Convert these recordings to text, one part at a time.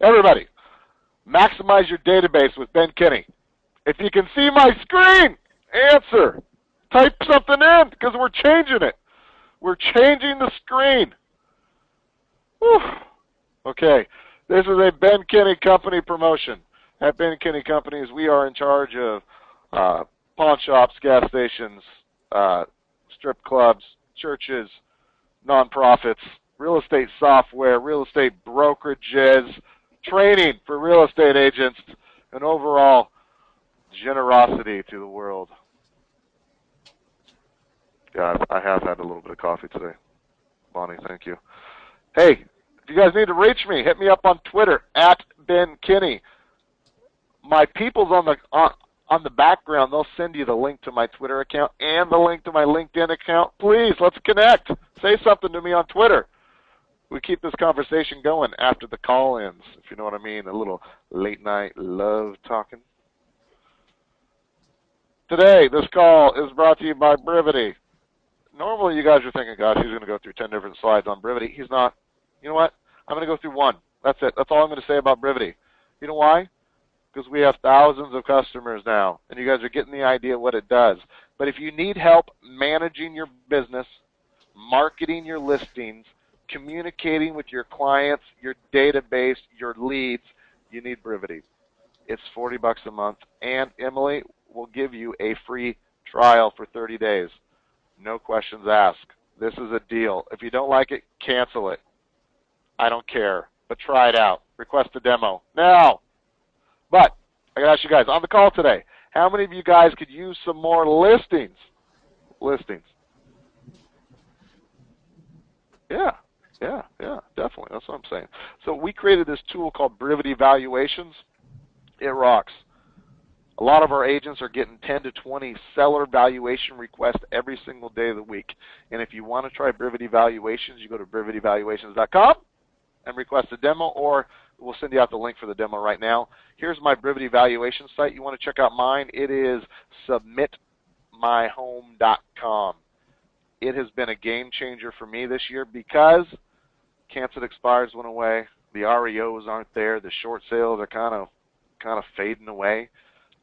Everybody, maximize your database with Ben Kinney. If you can see my screen, answer. Type something in because we're changing it. We're changing the screen. Whew. Okay, this is a Ben Kinney Company promotion. At Ben Kinney Companies, we are in charge of pawn shops, gas stations, strip clubs, churches, nonprofits, real estate software, real estate brokerages, training for real estate agents, and overall generosity to the world. Guys, I have had a little bit of coffee today. Bonnie, thank you. Hey, if you guys need to reach me, hit me up on Twitter, @BenKinney. My people's on the background. They'll send you the link to my Twitter account and the link to my LinkedIn account. Please, let's connect. Say something to me on Twitter. We keep this conversation going after the call-ins, if you know what I mean, a little late-night love talking. Today, this call is brought to you by Brevity. Normally, you guys are thinking, gosh, he's going to go through 10 different slides on Brevity. He's not. You know what? I'm going to go through one. That's it. That's all I'm going to say about Brevity. You know why? Because we have thousands of customers now, and you guys are getting the idea what it does. But if you need help managing your business, marketing your listings, communicating with your clients, your database, your leads, you need Brevity. It's $40 a month, and Emily will give you a free trial for 30 days. No questions asked. This is a deal. If you don't like it, cancel it. I don't care, but try it out. Request a demo now. But I got to ask you guys, on the call today, how many of you guys could use some more listings? Listings. Yeah, definitely. That's what I'm saying. So we created this tool called Brevity Valuations. It rocks. A lot of our agents are getting 10 to 20 seller valuation requests every single day of the week. And if you want to try Brevity Valuations, you go to brevityvaluations.com and request a demo, or we'll send you out the link for the demo right now. Here's my Brevity Valuation site. You want to check out mine? It is submitmyhome.com. It has been a game changer for me this year because canceled expires went away. The REOs aren't there. The short sales are kind of fading away.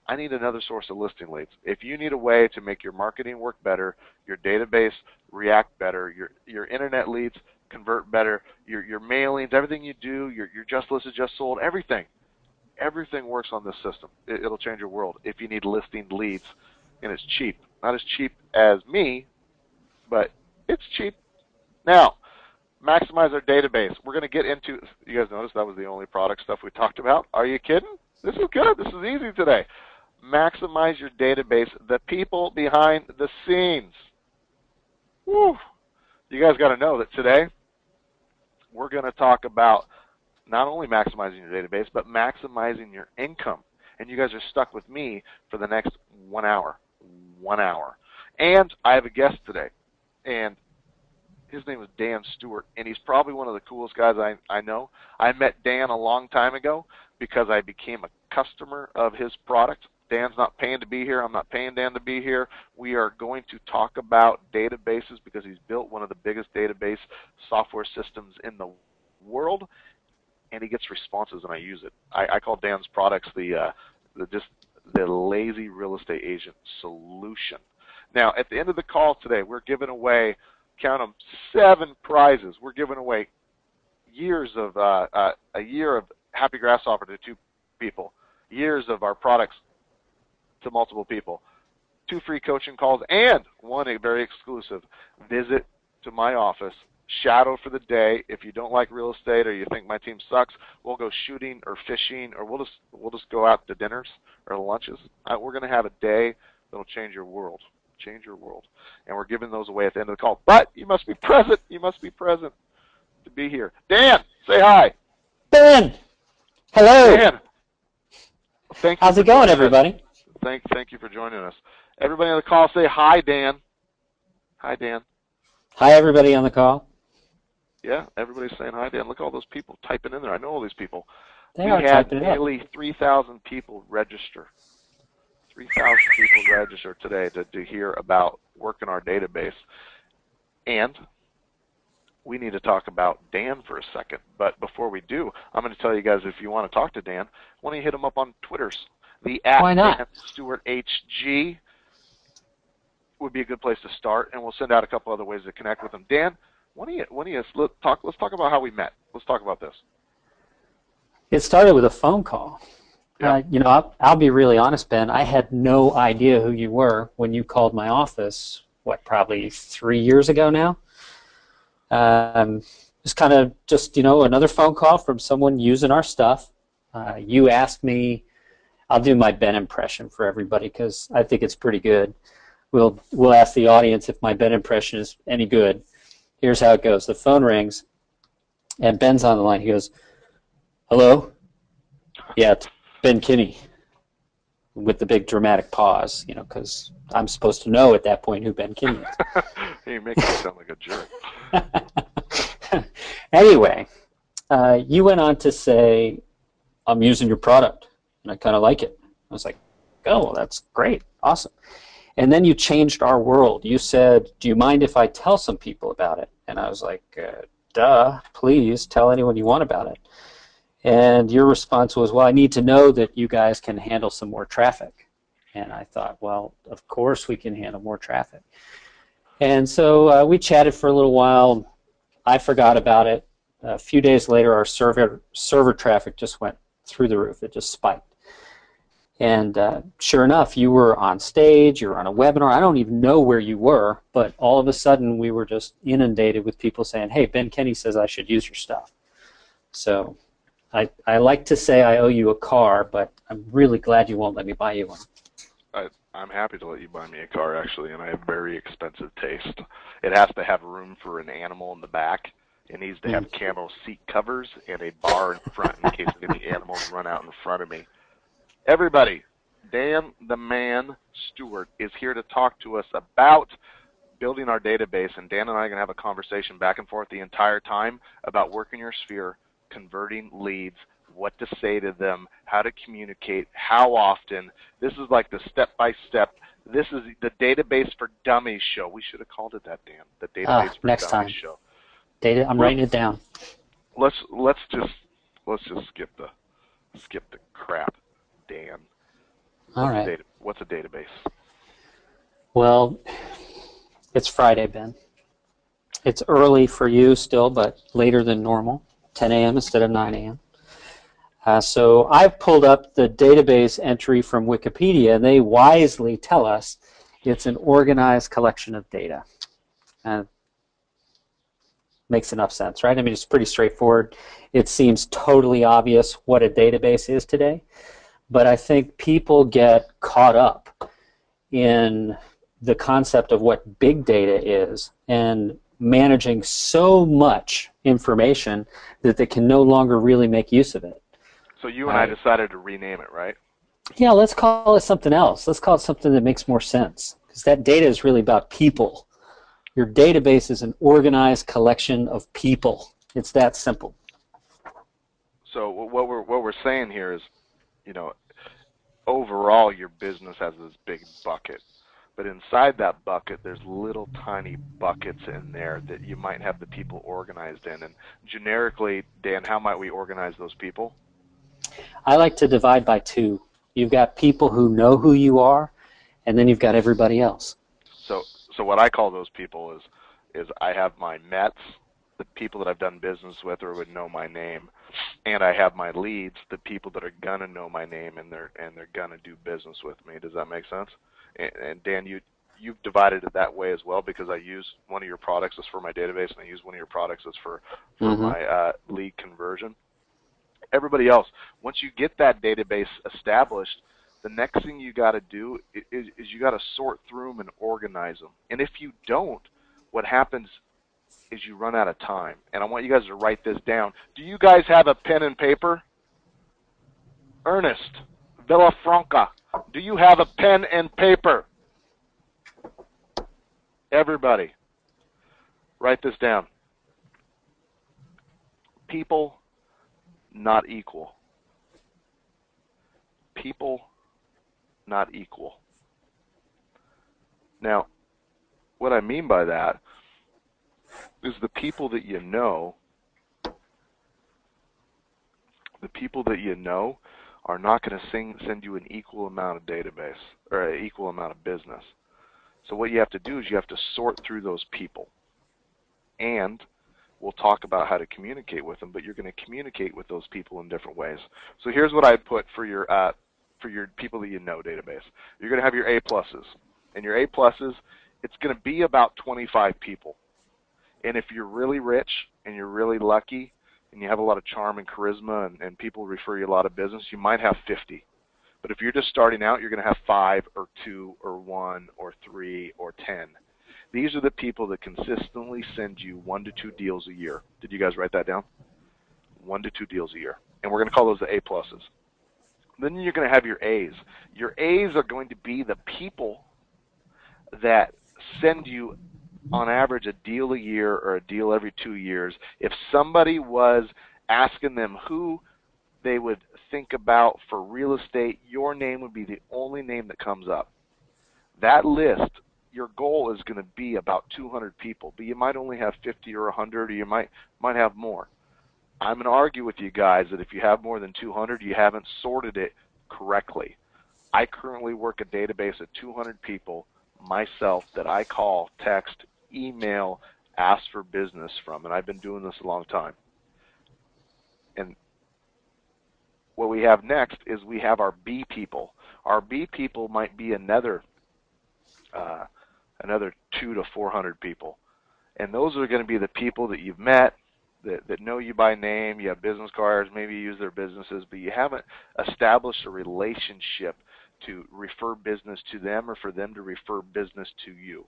I need another source of listing leads. If you need a way to make your marketing work better, your database react better, your internet leads convert better, your mailings, everything you do, your just listed, just sold, everything works on this system. It'll change your world if you need listing leads, and it's cheap. Not as cheap as me, but it's cheap. Now, maximize our database. We're going to get into, you guys noticed that was the only product stuff we talked about. Are you kidding? This is good. This is easy today. Maximize your database, the people behind the scenes. Woo. You guys got to know that today we're going to talk about not only maximizing your database, but maximizing your income. And you guys are stuck with me for the next 1 hour. 1 hour. And I have a guest today. And his name is Dan Stewart, and he's probably one of the coolest guys I know. I met Dan a long time ago because I became a customer of his product. Dan's not paying to be here. I'm not paying Dan to be here. We are going to talk about databases because he's built one of the biggest database software systems in the world, and he gets responses, and I use it. I call Dan's products the lazy real estate agent solution. Now, at the end of the call today, we're giving away, count them, 7 prizes. We're giving away a year of Happy Grasshopper to 2 people, years of our products to multiple people, 2 free coaching calls, and 1 a very exclusive visit to my office, shadow for the day. If you don't like real estate or you think my team sucks, we'll go shooting or fishing, or we'll just go out to dinners or lunches. We're going to have a day that'll change your world. Change your world. And we're giving those away at the end of the call. But you must be present. You must be present to be here. Dan, say hi. Ben, hello. Dan. Thank you. How's it going, everybody? Thank you for joining us. Everybody on the call, say hi, Dan. Hi, Dan. Hi, everybody on the call. Yeah, everybody's saying hi, Dan. Look at all those people typing in there. I know all these people. We had nearly 3,000 people register. 3,000 people register today to hear about working our database. And we need to talk about Dan for a second. But before we do, I'm going to tell you guys, if you want to talk to Dan, why don't you hit him up on Twitters? The Why not? Dan Stewart HG would be a good place to start, and we'll send out a couple other ways to connect with him. Dan, let's talk about how we met. Let's talk about this. It started with a phone call. Yep. I'll be really honest, Ben. I had no idea who you were when you called my office, probably 3 years ago now. It's kind of just, another phone call from someone using our stuff. You asked me, I'll do my Ben impression for everybody because I think it's pretty good. We'll ask the audience if my Ben impression is any good. Here's how it goes. The phone rings, and Ben's on the line. He goes, "Hello? Yeah, it's Ben Kinney," with the big dramatic pause, because I'm supposed to know at that point who Ben Kinney is. You make me sound like a jerk. Anyway, you went on to say, "I'm using your product, and I kind of like it." I was like, "Oh, well, that's great. Awesome." And then you changed our world. You said, "Do you mind if I tell some people about it?" And I was like, duh, please tell anyone you want about it. And your response was, "Well, I need to know that you guys can handle some more traffic." And I thought, well, of course we can handle more traffic. And so we chatted for a little while. I forgot about it. A few days later, our server traffic just went through the roof. It just spiked. And sure enough, you were on stage, you were on a webinar. I don't even know where you were, but all of a sudden we were just inundated with people saying, "Hey, Ben Kinney says I should use your stuff." So I like to say I owe you a car, but I'm really glad you won't let me buy you one. I'm happy to let you buy me a car, actually, and I have very expensive taste. It has to have room for an animal in the back. It needs to have camo seat covers and a bar in front in case any animals run out in front of me. Everybody, Dan the Man Stewart is here to talk to us about building our database, and Dan and I are going to have a conversation back and forth the entire time about working your sphere, converting leads, what to say to them, how to communicate, how often. This is like the step-by-step. This is the Database for Dummies show. We should have called it that, Dan. The Database for next Dummies time. show. I'm writing it down. Let's just skip the crap, Dan. All right. What's a database? Well, it's Friday, Ben. It's early for you still, but later than normal, 10 a.m. instead of 9 a.m. So I've pulled up the database entry from Wikipedia, and they wisely tell us it's an organized collection of data. Makes enough sense, right? I mean, it's pretty straightforward. It seems totally obvious what a database is today, but I think people get caught up in the concept of what big data is and managing so much information that they can no longer really make use of it. So you and I decided to rename it, right? Yeah, let's call it something else. Let's call it something that makes more sense, because that data is really about people. Your database is an organized collection of people. It's that simple. So what we're saying here is, overall your business has this big bucket, but inside that bucket there's little tiny buckets in there that you might have the people organized in. And generically, Dan, how might we organize those people? I like to divide by two. You've got people who know who you are, and then you've got everybody else. So what I call those people is I have my Mets, the people that I've done business with or would know my name, and I have my leads, the people that are gonna know my name and they're gonna do business with me. Does that make sense? And Dan, you've divided it that way as well, because I use one of your products as for my database, and I use one of your products as for my lead conversion. Everybody else, once you get that database established, the next thing you got to do is you got to sort through them and organize them. And if you don't, what happens is you run out of time. And I want you guys to write this down. Do you guys have a pen and paper? Ernest Villafranca, do you have a pen and paper? Everybody, write this down. People, not equal. People, not equal. Now, what I mean by that is the people that you know. The people that you know are not going to send you an equal amount of database or an equal amount of business. So what you have to do is you have to sort through those people, and we'll talk about how to communicate with them, but you're going to communicate with those people in different ways. So here's what I'd put for your people that you know database. You're going to have your A pluses, and your A pluses, it's going to be about 25 people. And if you're really rich and you're really lucky and you have a lot of charm and charisma and people refer you a lot of business, you might have 50. But if you're just starting out, you're going to have 5 or 2 or 1 or 3 or 10. These are the people that consistently send you 1 to 2 deals a year. Did you guys write that down? 1 to 2 deals a year. And we're going to call those the A pluses. Then you're going to have your A's. Your A's are going to be the people that send you on average a deal a year or a deal every 2 years. If somebody was asking them who they would think about for real estate, your name would be the only name that comes up. That list, your goal is going to be about 200 people, but you might only have 50 or 100, or you might have more. I'm going to argue with you guys that if you have more than 200, you haven't sorted it correctly. I currently work a database of 200 people myself that I call, text, email, ask for business from, and I've been doing this a long time. And what we have next is we have our B people. Our B people might be another 200 to 400 people, and those are going to be the people that you've met, that know you by name. You have business cards, maybe you use their businesses, but you haven't established a relationship to refer business to them or for them to refer business to you.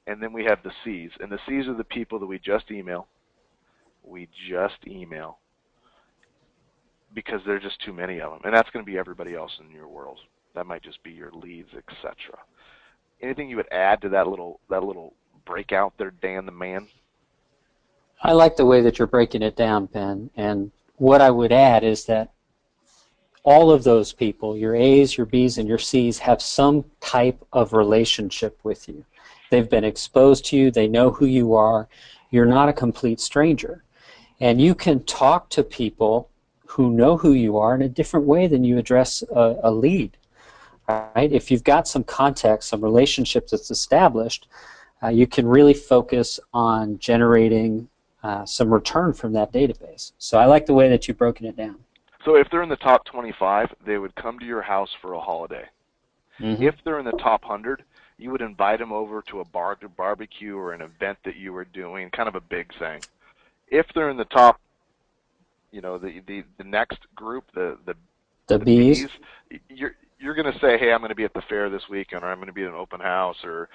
And then we have the C's, and the C's are the people that we just email. We just email because there's just too many of them, and that's going to be everybody else in your world. That might just be your leads, etc. Anything you would add to that little breakout there, Dan the man? I like the way that you're breaking it down, Ben. And what I would add is that all of those people, your A's, your B's, and your C's, have some type of relationship with you. They've been exposed to you. They know who you are. You're not a complete stranger. And you can talk to people who know who you are in a different way than you address a lead. Right? If you've got some context, some relationships that's established, you can really focus on generating some return from that database. So I like the way that you've broken it down. So if they're in the top 25, they would come to your house for a holiday. Mm-hmm. If they're in the top 100, you would invite them over to a barbecue or an event that you were doing, kind of a big thing. If they're in the top, the next group, the B's, you're going to say, hey, I'm going to be at the fair this weekend, or I'm going to be at an open house, or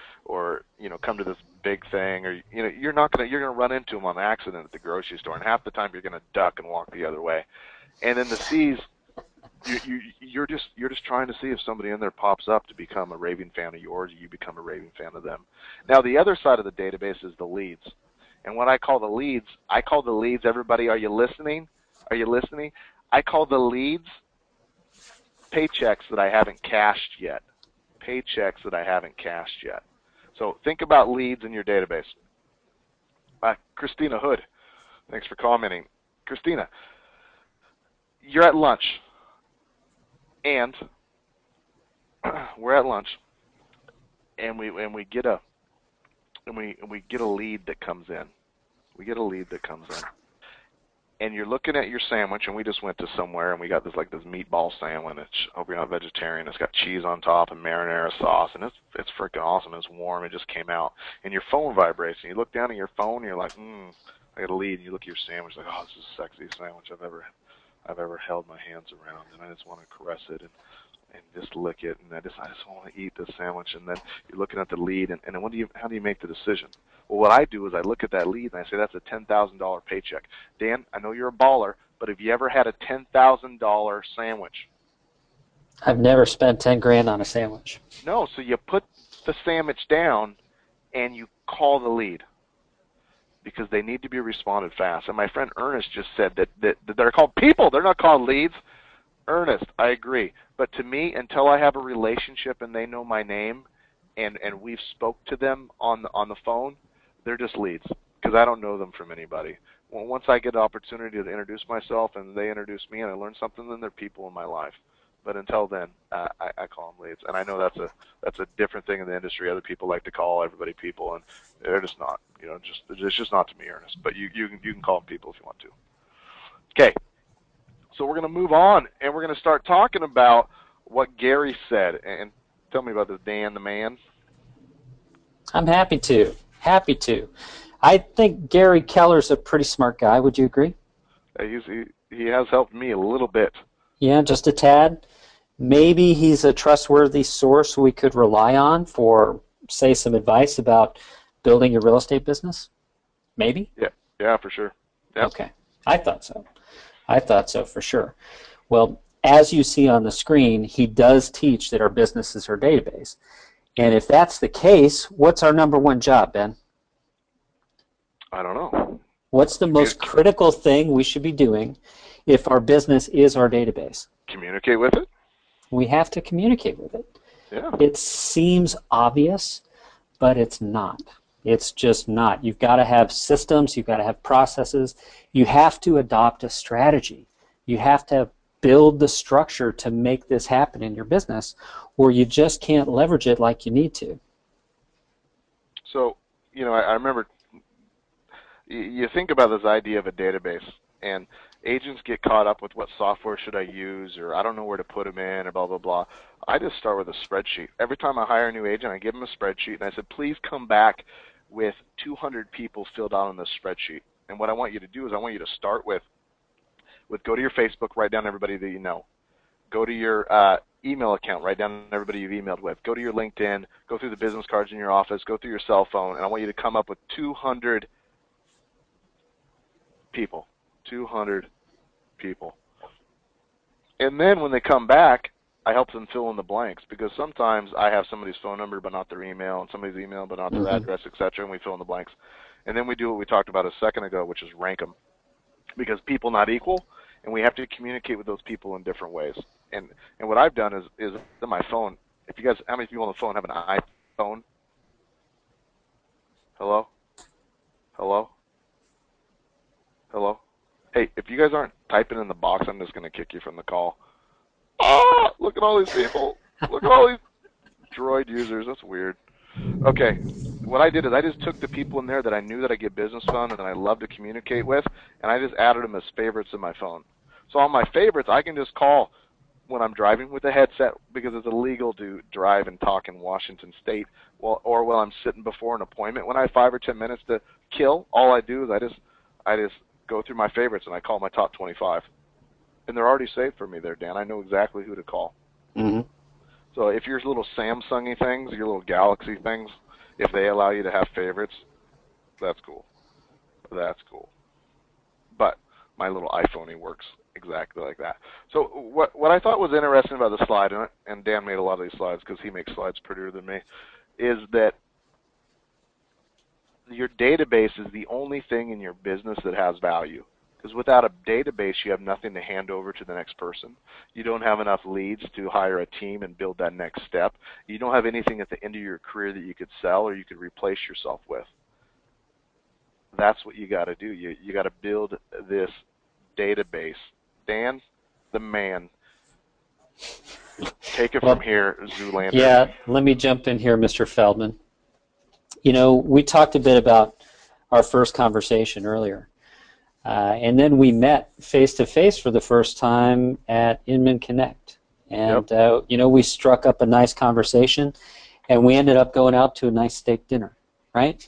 come to this big thing, or you're going to run into them on accident at the grocery store, and half the time you're going to duck and walk the other way. And then the C's, you're just trying to see if somebody in there pops up to become a raving fan of yours, or you become a raving fan of them. Now the other side of the database is the leads, and what I call the leads, everybody, are you listening? Are you listening? I call the leads paychecks that I haven't cashed yet. Paychecks that I haven't cashed yet. So think about leads in your database. Christina Hood, thanks for commenting. Christina, you're at lunch, and we're at lunch, and we get a lead that comes in. We get a lead that comes in. And you're looking at your sandwich, and we just went to somewhere, and we got this meatball sandwich. Hope you're not vegetarian. It's got cheese on top and marinara sauce, and it's freaking awesome. It's warm. It just came out, and your phone vibrates, and you look down at your phone, and you're like, I got a lead, and you look at your sandwich, like, oh, this is the sexiest sandwich I've ever held my hands around, and I just want to caress it and just lick it, and I just want to eat this sandwich. And then you're looking at the lead, and then how do you make the decision? Well, what I do is I look at that lead and I say, that's a $10,000 paycheck. Dan, I know you're a baller, but have you ever had a $10,000 sandwich? I've never spent 10 grand on a sandwich. No, so you put the sandwich down and you call the lead because they need to be responded fast. And my friend Ernest just said that they're called people. They're not called leads. Ernest, I agree. But to me, until I have a relationship and they know my name and we've spoke to them on the phone, they're just leads because I don't know them from anybody. Well, once I get the opportunity to introduce myself and they introduce me and I learn something, then they're people in my life. But until then, I call them leads, and I know that's a different thing in the industry. Other people like to call everybody people, and they're just not. It's just not to me, Ernest. But you can call them people if you want to. Okay, so we're going to move on, and we're going to start talking about what Gary said. And tell me about this, Dan the man. I'm happy to. Happy to. I think Gary Keller's a pretty smart guy. Would you agree? He has helped me a little bit. Yeah, just a tad. Maybe he's a trustworthy source we could rely on for, say, some advice about building your real estate business? Maybe? Yeah, for sure. Yep. Okay. I thought so. I thought so for sure. Well, as you see on the screen, he does teach that our business is our database. And if that's the case, what's our number one job, Ben? I don't know. What's the most critical thing we should be doing if our business is our database? Communicate with it. We have to communicate with it. Yeah. It seems obvious, but it's not. It's just not. You've got to have systems. You've got to have processes. You have to adopt a strategy. You have to build the structure to make this happen in your business, or you just can't leverage it like you need to. So, I remember you think about this idea of a database, and agents get caught up with what software should I use, or I don't know where to put them in, or blah, blah, blah. I just start with a spreadsheet. Every time I hire a new agent, I give them a spreadsheet, and I said, please come back with 200 people filled out on this spreadsheet. And what I want you to do is I want you to start with go to your Facebook, write down everybody that you know. Go to your email account, write down everybody you've emailed with. Go to your LinkedIn, go through the business cards in your office, go through your cell phone, and I want you to come up with 200 people. 200 people. And then when they come back, I help them fill in the blanks, because sometimes I have somebody's phone number but not their email, and somebody's email but not their address, etc., and we fill in the blanks. And then we do what we talked about a second ago, which is rank them, because people not equal, and we have to communicate with those people in different ways. And what I've done is on my phone. If you guys, how many people on the phone have an iPhone? Hello? Hello? Hello? Hey, if you guys aren't typing in the box, I'm just going to kick you from the call. Ah, look at all these people. Look at all these Droid users. That's weird. Okay, what I did is I just took the people in there that I knew that I get business from and that I love to communicate with, and I just added them as favorites in my phone. So on my favorites, I can just call when I'm driving with a headset, because it's illegal to drive and talk in Washington State, or while I'm sitting before an appointment. When I have 5 or 10 minutes to kill, all I do is I just go through my favorites and I call my top 25. And they're already saved for me there, Dan. I know exactly who to call. Mm-hmm. So if your little Samsung-y things, your little Galaxy things, if they allow you to have favorites, that's cool. That's cool. But my little iPhone-y works exactly like that. So what I thought was interesting about the slide, and Dan made a lot of these slides because he makes slides prettier than me, is that your database is the only thing in your business that has value. Because without a database, you have nothing to hand over to the next person. You don't have enough leads to hire a team and build that next step. You don't have anything at the end of your career that you could sell or you could replace yourself with. That's what you got to do. You got to build this database. Dan, the man. Take it from here, Zoolander. Yeah, let me jump in here, Mr. Feldman. We talked a bit about our first conversation earlier. And then we met face-to-face for the first time at Inman Connect. And, we struck up a nice conversation, and we ended up going out to a nice steak dinner, right?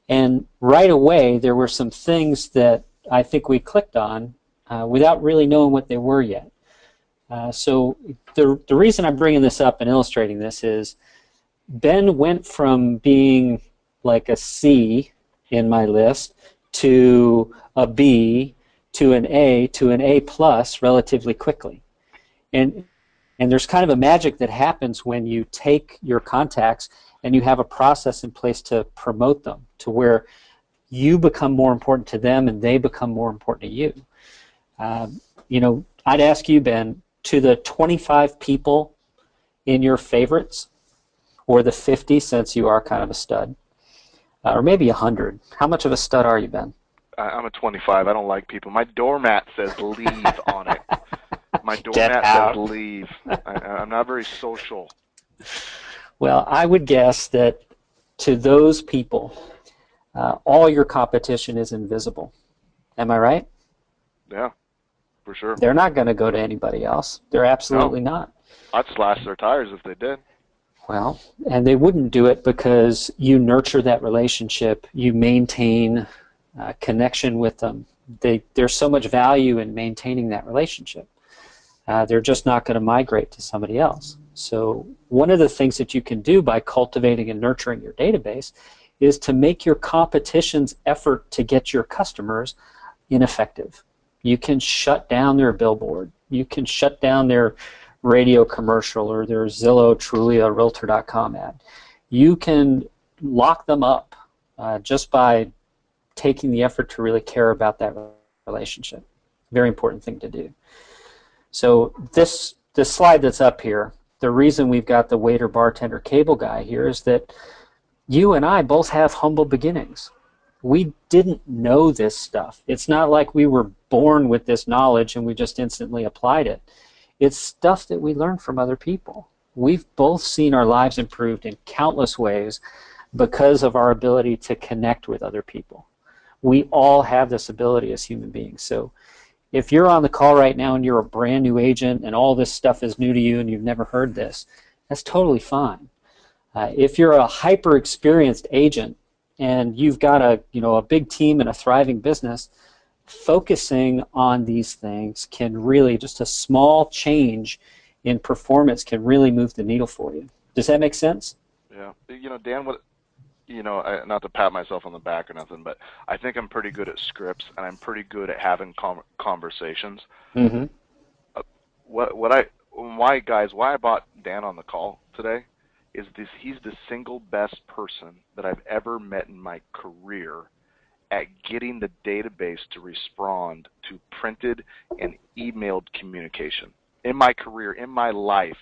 And right away, there were some things that I think we clicked on without really knowing what they were yet. So the reason I'm bringing this up and illustrating this is Ben went from being like a C in my list to a B to an A plus relatively quickly. And there's kind of a magic that happens when you take your contacts and you have a process in place to promote them to where you become more important to them and they become more important to you. I'd ask you, Ben, to the 25 people in your favorites, or the 50 since you are kind of a stud, or maybe 100. How much of a stud are you, Ben? I'm a 25. I don't like people. My doormat says leave on it. My Get doormat says out. leave. I'm not very social. Well, I would guess that to those people, all your competition is invisible. Am I right? Yeah, for sure. They're not going to go to anybody else. They're No, absolutely not. I'd slash their tires if they did. Well, and they wouldn't do it because you nurture that relationship, you maintain connection with them. There's so much value in maintaining that relationship. They're just not going to migrate to somebody else. So one of the things that you can do by cultivating and nurturing your database is to make your competition's effort to get your customers ineffective. You can shut down their billboard. You can shut down their radio commercial or their Zillow, Trulia, Realtor.com ad. You can lock them up just by taking the effort to really care about that relationship. Very important thing to do. So this slide that's up here, the reason we've got the waiter, bartender, cable guy here is that you and I both have humble beginnings. We didn't know this stuff. It's not like we were born with this knowledge and we just instantly applied it. It's stuff that we learned from other people. We've both seen our lives improved in countless ways because of our ability to connect with other people. We all have this ability as human beings. So if you're on the call right now and you're a brand new agent and all this stuff is new to you and you've never heard this, that's totally fine. If you're a hyper experienced agent and you've got a big team and a thriving business, focusing on these things can really, just a small change in performance can really move the needle for you. Does that make sense? Yeah. Dan, not to pat myself on the back or nothing, but I think I'm pretty good at scripts and I'm pretty good at having conversations. Mm-hmm. Why I bought Dan on the call today is he's the single best person that I've ever met in my career at getting the database to respond to printed and emailed communication. In my career, in my life,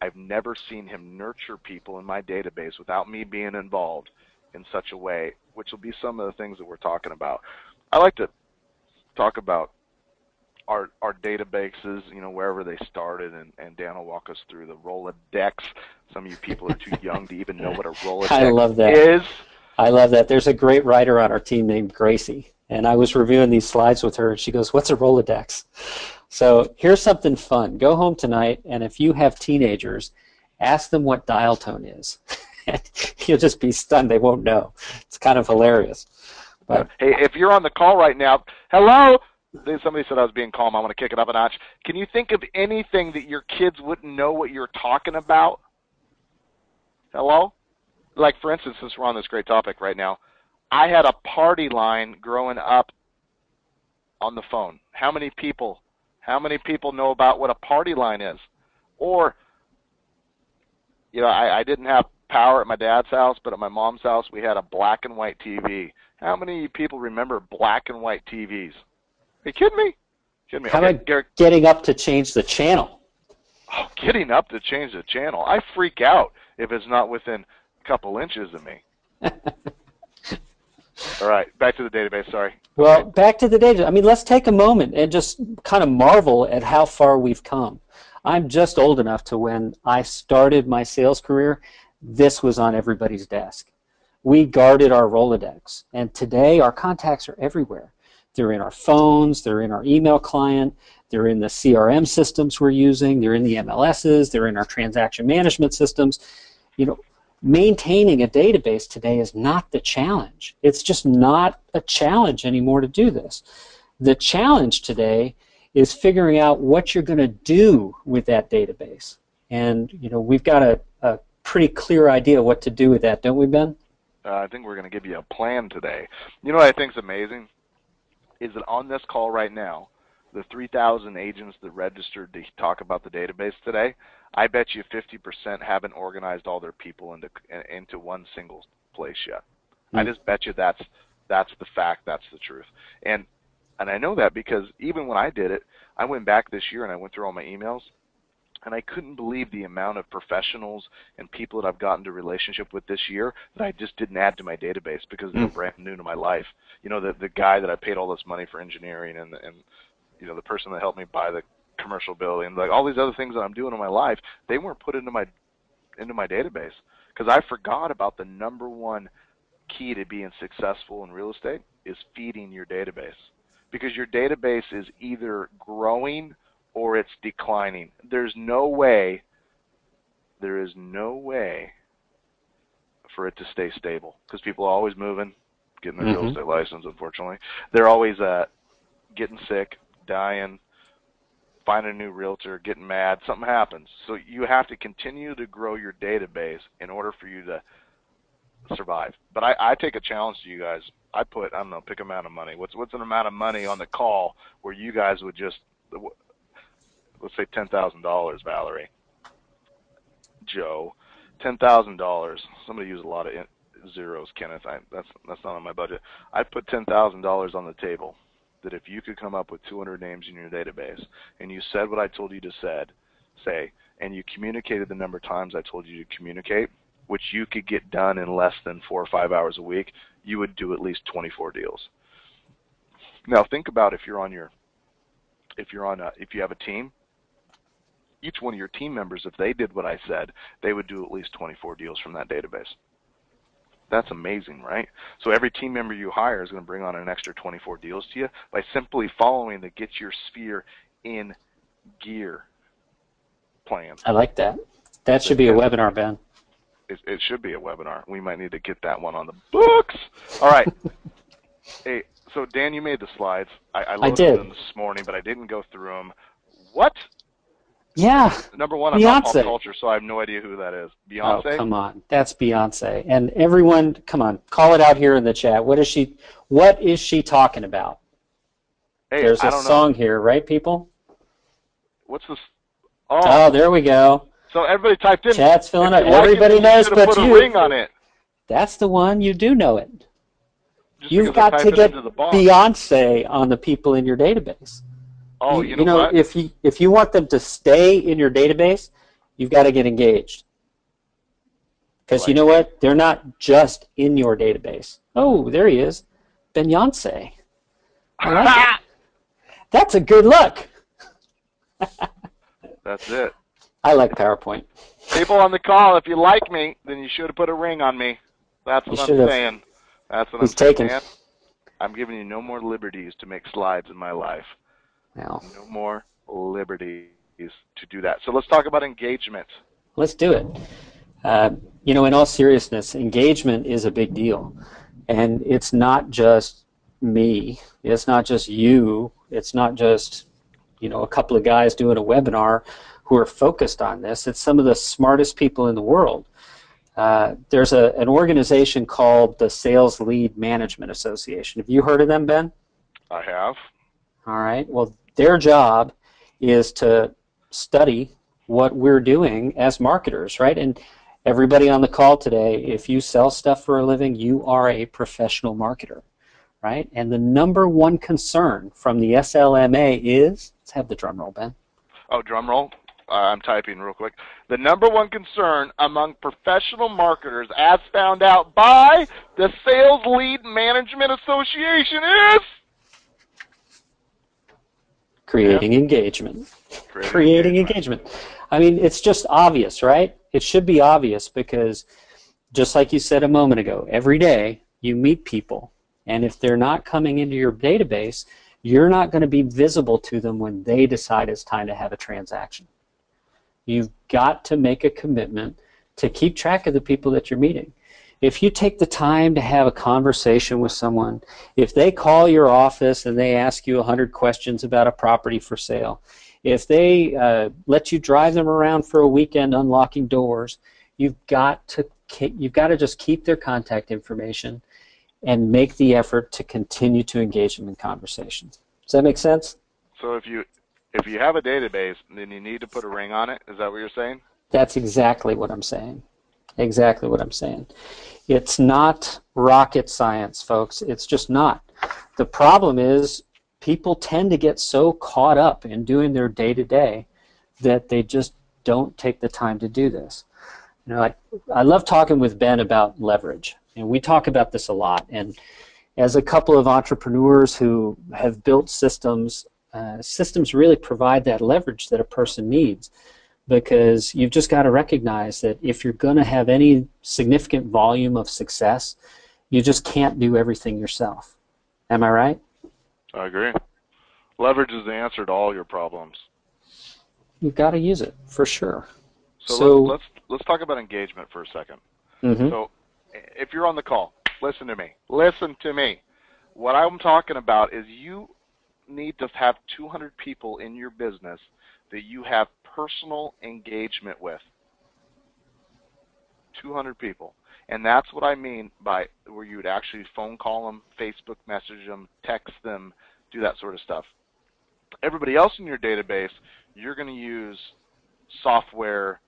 I've never seen him nurture people in my database without me being involved in such a way, which will be some of the things that we're talking about. I like to talk about our databases, wherever they started, and Dan will walk us through the Rolodex. Some of you people are too young to even know what a I love Rolodex that. is. I love that. There's a great writer on our team named Gracie, and I was reviewing these slides with her, and she goes, "What's a Rolodex?" So here's something fun. Go home tonight, and if you have teenagers, ask them what dial tone is. You'll just be stunned. They won't know. It's kind of hilarious. But hey, if you're on the call right now, hello? Somebody said I was being calm. I want to kick it up a notch. Can you think of anything that your kids wouldn't know what you're talking about? Hello? Like, for instance, since we're on this great topic right now, I had a party line growing up on the phone. How many people know about what a party line is? Or, I didn't have power at my dad's house, but at my mom's house we had a black and white TV. How many people remember black and white TVs? Are you kidding me? How about getting up to change the channel? Oh, getting up to change the channel. I freak out if it's not within a couple inches of me. All right, back to the database, sorry. Well, back to the database. I mean, let's take a moment and just kind of marvel at how far we've come. I'm just old enough to when I started my sales career, this was on everybody's desk. We guarded our Rolodex, and today our contacts are everywhere. They're in our phones, they're in our email client, they're in the CRM systems we're using, they're in the MLSs, they're in our transaction management systems. Maintaining a database today is not the challenge. It's just not a challenge anymore to do this. The challenge today is figuring out what you're going to do with that database. And we've got a pretty clear idea what to do with that, don't we, Ben? I think we're going to give you a plan today. You know what I think is amazing? Is that on this call right now, the 3,000 agents that registered to talk about the database today, I bet you 50% haven't organized all their people into one single place yet. I just bet you that's the fact, that's the truth. And I know that because even when I did it, I went back this year and I went through all my emails. And I couldn't believe the amount of professionals and people that I've gotten to relationship with this year that I just didn't add to my database because they're brand new to my life. You know, the guy that I paid all this money for engineering, and you know, the person that helped me buy the commercial building, like all these other things that I'm doing in my life, they weren't put into my database because I forgot about the number one key to being successful in real estate is feeding your database, because your database is either growing or it's declining. There is no way for it to stay stable, because people are always moving, getting their real estate license, unfortunately. They're always getting sick, dying, finding a new realtor, getting mad, something happens. So you have to continue to grow your database in order for you to survive. But I take a challenge to you guys. I put, I don't know, pick amount of money. What's an amount of money on the call where you guys would just, let's say $10,000, Valerie, Joe, $10,000. Somebody used a lot of zeros, Kenneth. That's not on my budget. I put $10,000 on the table. That if you could come up with 200 names in your database, and you said what I told you to say, and you communicated the number of times I told you to communicate, which you could get done in less than 4 or 5 hours a week, you would do at least 24 deals. Now think about if you have a team, each one of your team members, if they did what I said, they would do at least 24 deals from that database. That's amazing, right? So every team member you hire is going to bring on an extra 24 deals to you by simply following the Get Your Sphere in Gear plan. I like that. That should be a webinar, Ben. It should be a webinar. We might need to get that one on the books. All right. Hey, so Dan, you made the slides. I loaded them this morning, but I didn't go through them. What? Yeah. Number one, I'm not pop culture, so I have no idea who that is. Beyonce? Oh, come on. That's Beyonce. And everyone, come on, call it out here in the chat. What is she talking about? Hey, there's a song here, right, people? What's this? Oh, there we go. So everybody typed in. Chat's filling up. Everybody knows but you. Put a ring on it. That's the one. You do know it. Just You've got to get Beyonce on the people in your database. Oh, you know what? If you want them to stay in your database, you've got to get engaged. Because you know what? They're not just in your database. Oh, there he is. Beyonce. I like it. That's a good look. That's it. I like PowerPoint. People on the call, if you like me, then you should have put a ring on me. That's what I'm saying. That's what I'm saying. Man. I'm giving you no more liberties to make slides in my life. No more liberties to do that. So let's talk about engagement. Let's do it. You know, in all seriousness, engagement is a big deal. And it's not just me. It's not just you. It's not just, you know, a couple of guys doing a webinar who are focused on this. It's some of the smartest people in the world. There's an organization called the Sales Lead Management Association. Have you heard of them, Ben? I have. All right. Well, their job is to study what we're doing as marketers, right? And everybody on the call today, if you sell stuff for a living, you are a professional marketer, right? And the number one concern from the SLMA is, let's have the drum roll, Ben. Oh, drum roll. I'm typing real quick. The number one concern among professional marketers, as found out by the Sales Lead Management Association, is creating engagement. Creating engagement. I mean, it's just obvious, right? It should be obvious because, just like you said a moment ago, every day you meet people, and if they're not coming into your database, you're not going to be visible to them when they decide it's time to have a transaction. You've got to make a commitment to keep track of the people that you're meeting. If you take the time to have a conversation with someone, if they call your office and they ask you 100 questions about a property for sale, if they let you drive them around for a weekend unlocking doors, you've got to just keep their contact information and make the effort to continue to engage them in conversations. Does that make sense? So if you have a database, then you need to put a ring on it. Is that what you're saying? That's exactly what I'm saying. Exactly what I'm saying. It's not rocket science, folks. It's just not. The problem is people tend to get so caught up in doing their day-to-day that they just don't take the time to do this. You know, I love talking with Ben about leverage, and we talk about this a lot. And as a couple of entrepreneurs who have built systems, systems really provide that leverage that a person needs, because you've just got to recognize that if you're going to have any significant volume of success, you just can't do everything yourself. Am I right? I agree. Leverage is the answer to all your problems. You've got to use it for sure. So let's talk about engagement for a second. Mm-hmm. So if you're on the call, listen to me. Listen to me. What I'm talking about is you need to have 200 people in your business that you have personal engagement with. 200 people. And that's what I mean by where you would actually phone call them, Facebook message them, text them, do that sort of stuff. Everybody else in your database, you're going to use software,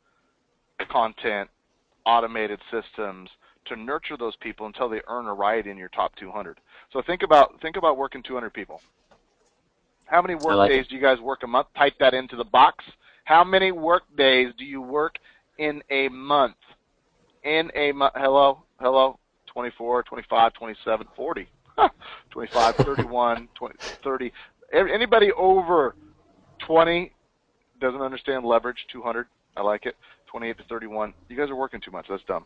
content, automated systems to nurture those people until they earn a right in your top 200. So think about working 200 people. How many work days do you guys work a month? Type that into the box. How many work days do you work in a month? In a month, hello, 24, 25, 27, 40, 25, 31, 20, 30. Anybody over 20 doesn't understand leverage, 200, I like it, 28 to 31. You guys are working too much. That's dumb.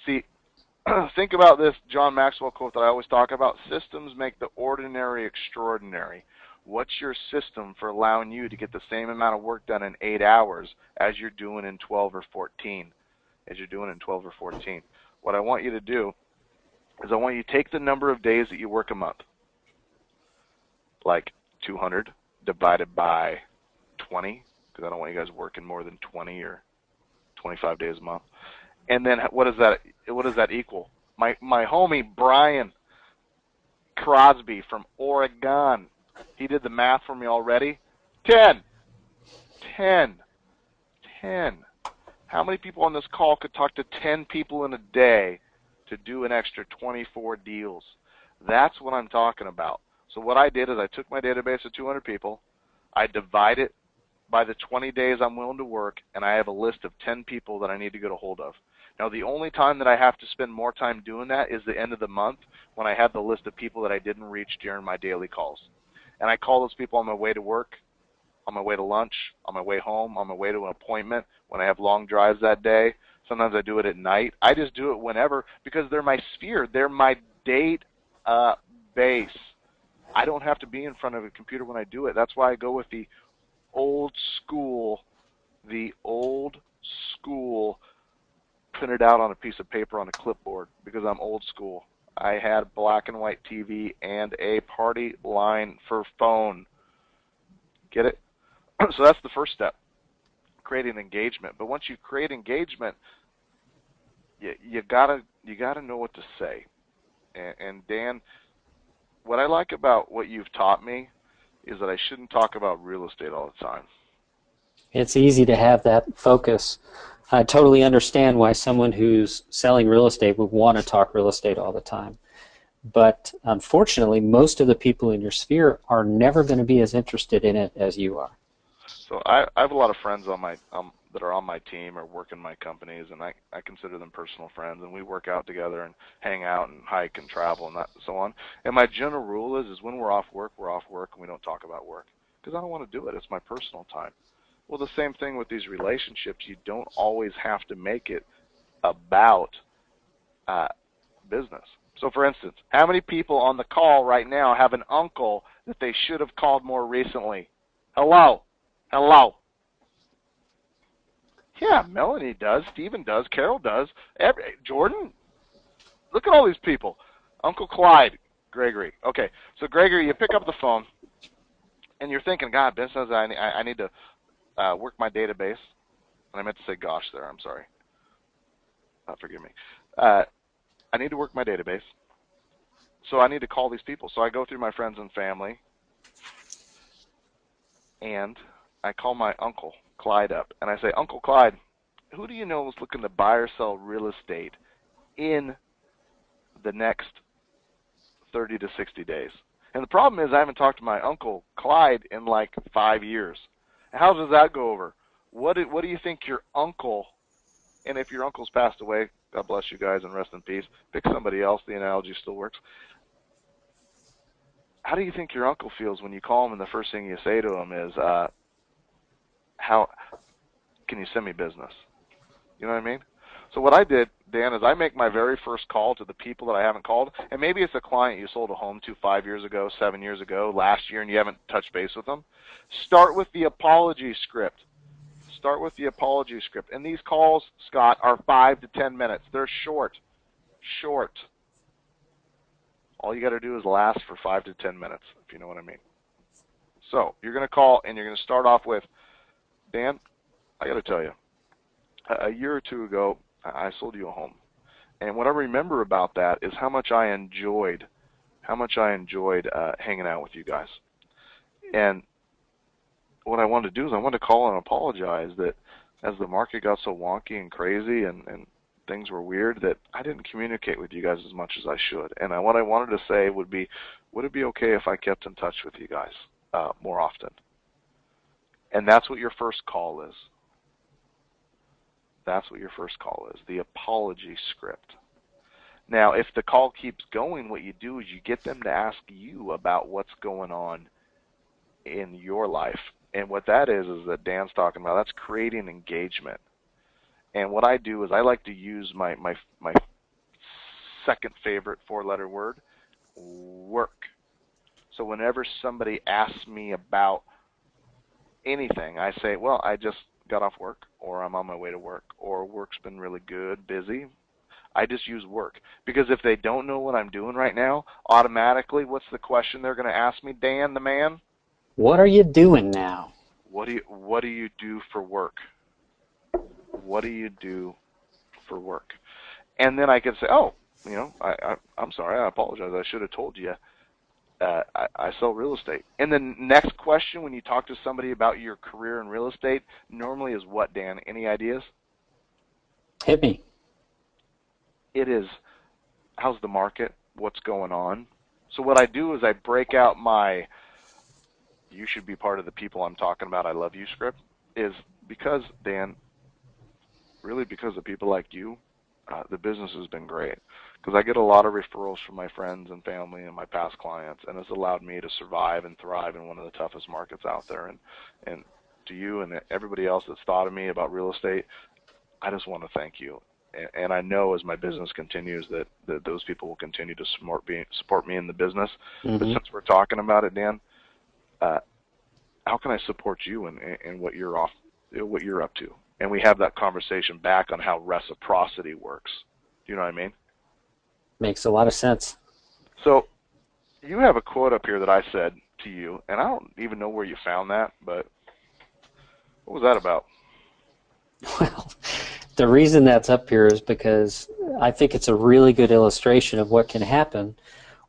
See, think about this John Maxwell quote that I always talk about. Systems make the ordinary extraordinary. What's your system for allowing you to get the same amount of work done in 8 hours as you're doing in 12 or 14? What I want you to do is I want you to take the number of days that you work a month, like 200 divided by 20, because I don't want you guys working more than 20 or 25 days a month. And then what does that equal? My homie Brian Crosby from Oregon, he did the math for me already. 10. How many people on this call could talk to 10 people in a day to do an extra 24 deals? That's what I'm talking about. So what I did is I took my database of 200 people, I divide it by the 20 days I'm willing to work, and I have a list of 10 people that I need to get a hold of. Now, the only time that I have to spend more time doing that is the end of the month when I have the list of people that I didn't reach during my daily calls. And I call those people on my way to work, on my way to lunch, on my way home, on my way to an appointment, when I have long drives that day. Sometimes I do it at night. I just do it whenever because they're my sphere. They're my date base. I don't have to be in front of a computer when I do it. That's why I go with the old school printed out on a piece of paper on a clipboard because I'm old school. I had black and white TV and a party line for phone. Get it? So that's the first step, creating engagement. But once you create engagement, you gotta know what to say. And Dan, what I like about what you've taught me is that I shouldn't talk about real estate all the time. It's easy to have that focus. I totally understand why someone who's selling real estate would want to talk real estate all the time. But unfortunately, most of the people in your sphere are never going to be as interested in it as you are. So I have a lot of friends on my that are on my team or work in my companies, and I consider them personal friends, and we work out together and hang out and hike and travel and so on. And my general rule is when we're off work, and we don't talk about work because I don't want to do it. It's my personal time. Well, the same thing with these relationships. You don't always have to make it about business. So, for instance, how many people on the call right now have an uncle that they should have called more recently? Hello? Yeah, Melanie does, Stephen does, Carol does, Jordan. Look at all these people. Uncle Clyde, Gregory. Okay, so Gregory, you pick up the phone, and you're thinking, God, Ben says I need to work my database. And I meant to say gosh there, I'm sorry. Forgive me. I need to work my database, so I need to call these people. So I go through my friends and family, and I call my Uncle Clyde up, and I say, Uncle Clyde, who do you know is looking to buy or sell real estate in the next 30 to 60 days? And the problem is I haven't talked to my Uncle Clyde in like 5 years. How does that go over? What do you think your uncle, and if your uncle's passed away, God bless you guys and rest in peace, pick somebody else, the analogy still works. How do you think your uncle feels when you call him and the first thing you say to him is, how can you send me business? You know what I mean? So what I did, Dan, is I make my very first call to the people that I haven't called, and maybe it's a client you sold a home to 5 years ago, 7 years ago, last year, and you haven't touched base with them. Start with the apology script. Start with the apology script. And these calls, Scott, are 5 to 10 minutes. They're short. Short. All you got to do is last for 5 to 10 minutes, if you know what I mean. So you're going to call, and you're going to start off with, Dan, I got to tell you, a year or two ago, I sold you a home. And what I remember about that is how much I enjoyed hanging out with you guys. And what I wanted to do is I wanted to call and apologize that as the market got so wonky and crazy and things were weird, that I didn't communicate with you guys as much as I should. And what I wanted to say would be, would it be okay if I kept in touch with you guys more often? And that's what your first call is. That's what your first call is, the apology script. Now, if the call keeps going, what you do is you get them to ask you about what's going on in your life. And what that is that Dan's talking about, that's creating engagement. And what I do is I like to use my second favorite four-letter word, work. So whenever somebody asks me about anything, I say, well, I just got off work, or I'm on my way to work, or work's been really good, busy. I just use work. Because if they don't know what I'm doing right now, automatically, what's the question they're going to ask me, Dan the man? What are you doing now? What do you do for work? What do you do for work? And then I can say, oh, I'm sorry, I apologize. I should have told you. I sell real estate. And the next question when you talk to somebody about your career in real estate normally is what, Dan? Any ideas? Hit me. It is, how's the market? What's going on? So what I do is I break out my you should be part of the people I'm talking about, I love you script, is because, Dan, really because of people like you, the business has been great. Because I get a lot of referrals from my friends and family and my past clients, and it's allowed me to survive and thrive in one of the toughest markets out there. And to you and everybody else that's thought of me about real estate, I just want to thank you. And I know as my business continues that those people will continue to support me in the business. Mm-hmm. But since we're talking about it, Dan, how can I support you in what you're up to? And we have that conversation back on how reciprocity works. Do you know what I mean? Makes a lot of sense. So you have a quote up here that I said to you, and I don't even know where you found that, but what was that about? Well, the reason that's up here is because I think it's a really good illustration of what can happen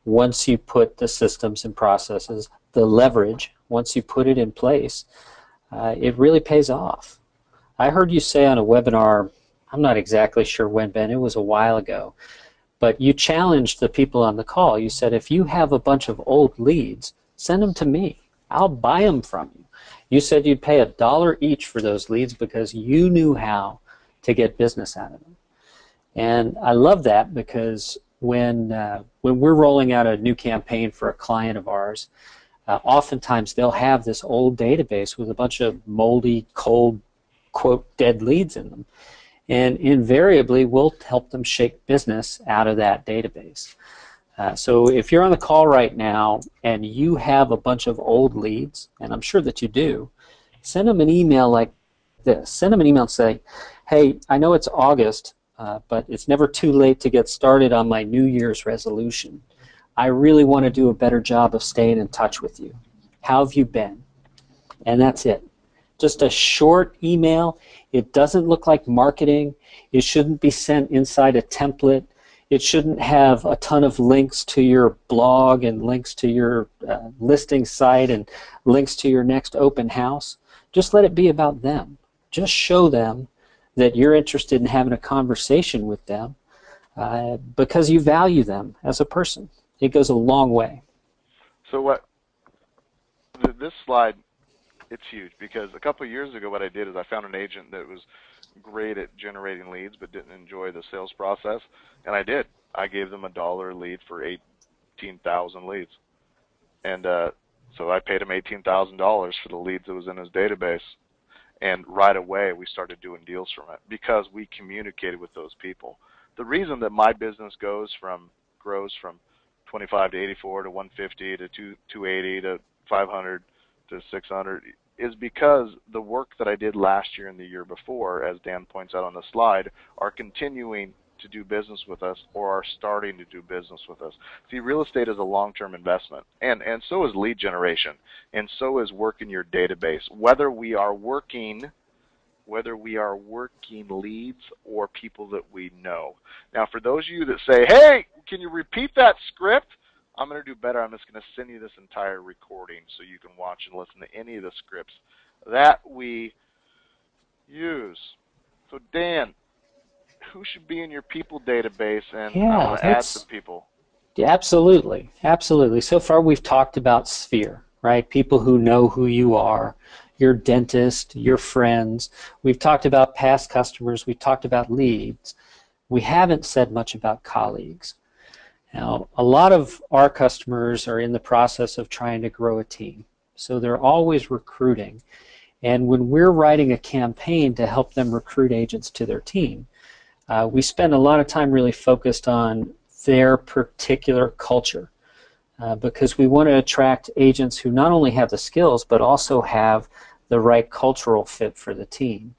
once you put the systems and processes, the leverage, once you put it in place, it really pays off. I heard you say on a webinar, I'm not exactly sure when, Ben, it was a while ago, but you challenged the people on the call. You said, if you have a bunch of old leads, send them to me. I'll buy them from you. You said you'd pay $1 each for those leads because you knew how to get business out of them. And I love that because when we're rolling out a new campaign for a client of ours, oftentimes they'll have this old database with a bunch of moldy, cold, quote, dead leads in them. And invariably, we'll help them shake business out of that database. So if you're on the call right now and you have a bunch of old leads, and I'm sure that you do, send them an email like this. Send them an email and say, hey, I know it's August, but it's never too late to get started on my New Year's resolution. I really want to do a better job of staying in touch with you. How have you been? And that's it. Just a short email. It doesn't look like marketing. It shouldn't be sent inside a template. It shouldn't have a ton of links to your blog and links to your listing site and links to your next open house. Just let it be about them. Just show them that you're interested in having a conversation with them because you value them as a person. It goes a long way. So this slide It's huge because a couple of years ago what I did is I found an agent that was great at generating leads but didn't enjoy the sales process, and I did. I gave them $1 a lead for 18,000 leads. And so I paid him $18,000 for the leads that was in his database. And right away, we started doing deals from it because we communicated with those people. The reason that my business grows from 25 to 84 to 150 to 280 to 500 to 600 is because the work that I did last year and the year before, as Dan points out on the slide, are continuing to do business with us or are starting to do business with us. See, real estate is a long-term investment, and so is lead generation, and so is working your database. Whether we are working leads or people that we know. Now, for those of you that say, hey, can you repeat that script? I'm going to do better. I'm just going to send you this entire recording so you can watch and listen to any of the scripts that we use. So, Dan, who should be in your people database? And I Yeah, want to add some people. absolutely, absolutely. So far we've talked about sphere, right? People who know who you are, your dentist, your friends. We've talked about past customers. We've talked about leads. We haven't said much about colleagues. Now, a lot of our customers are in the process of trying to grow a team. So they're always recruiting. And when we're writing a campaign to help them recruit agents to their team, we spend a lot of time really focused on their particular culture because we want to attract agents who not only have the skills but also have the right cultural fit for the team.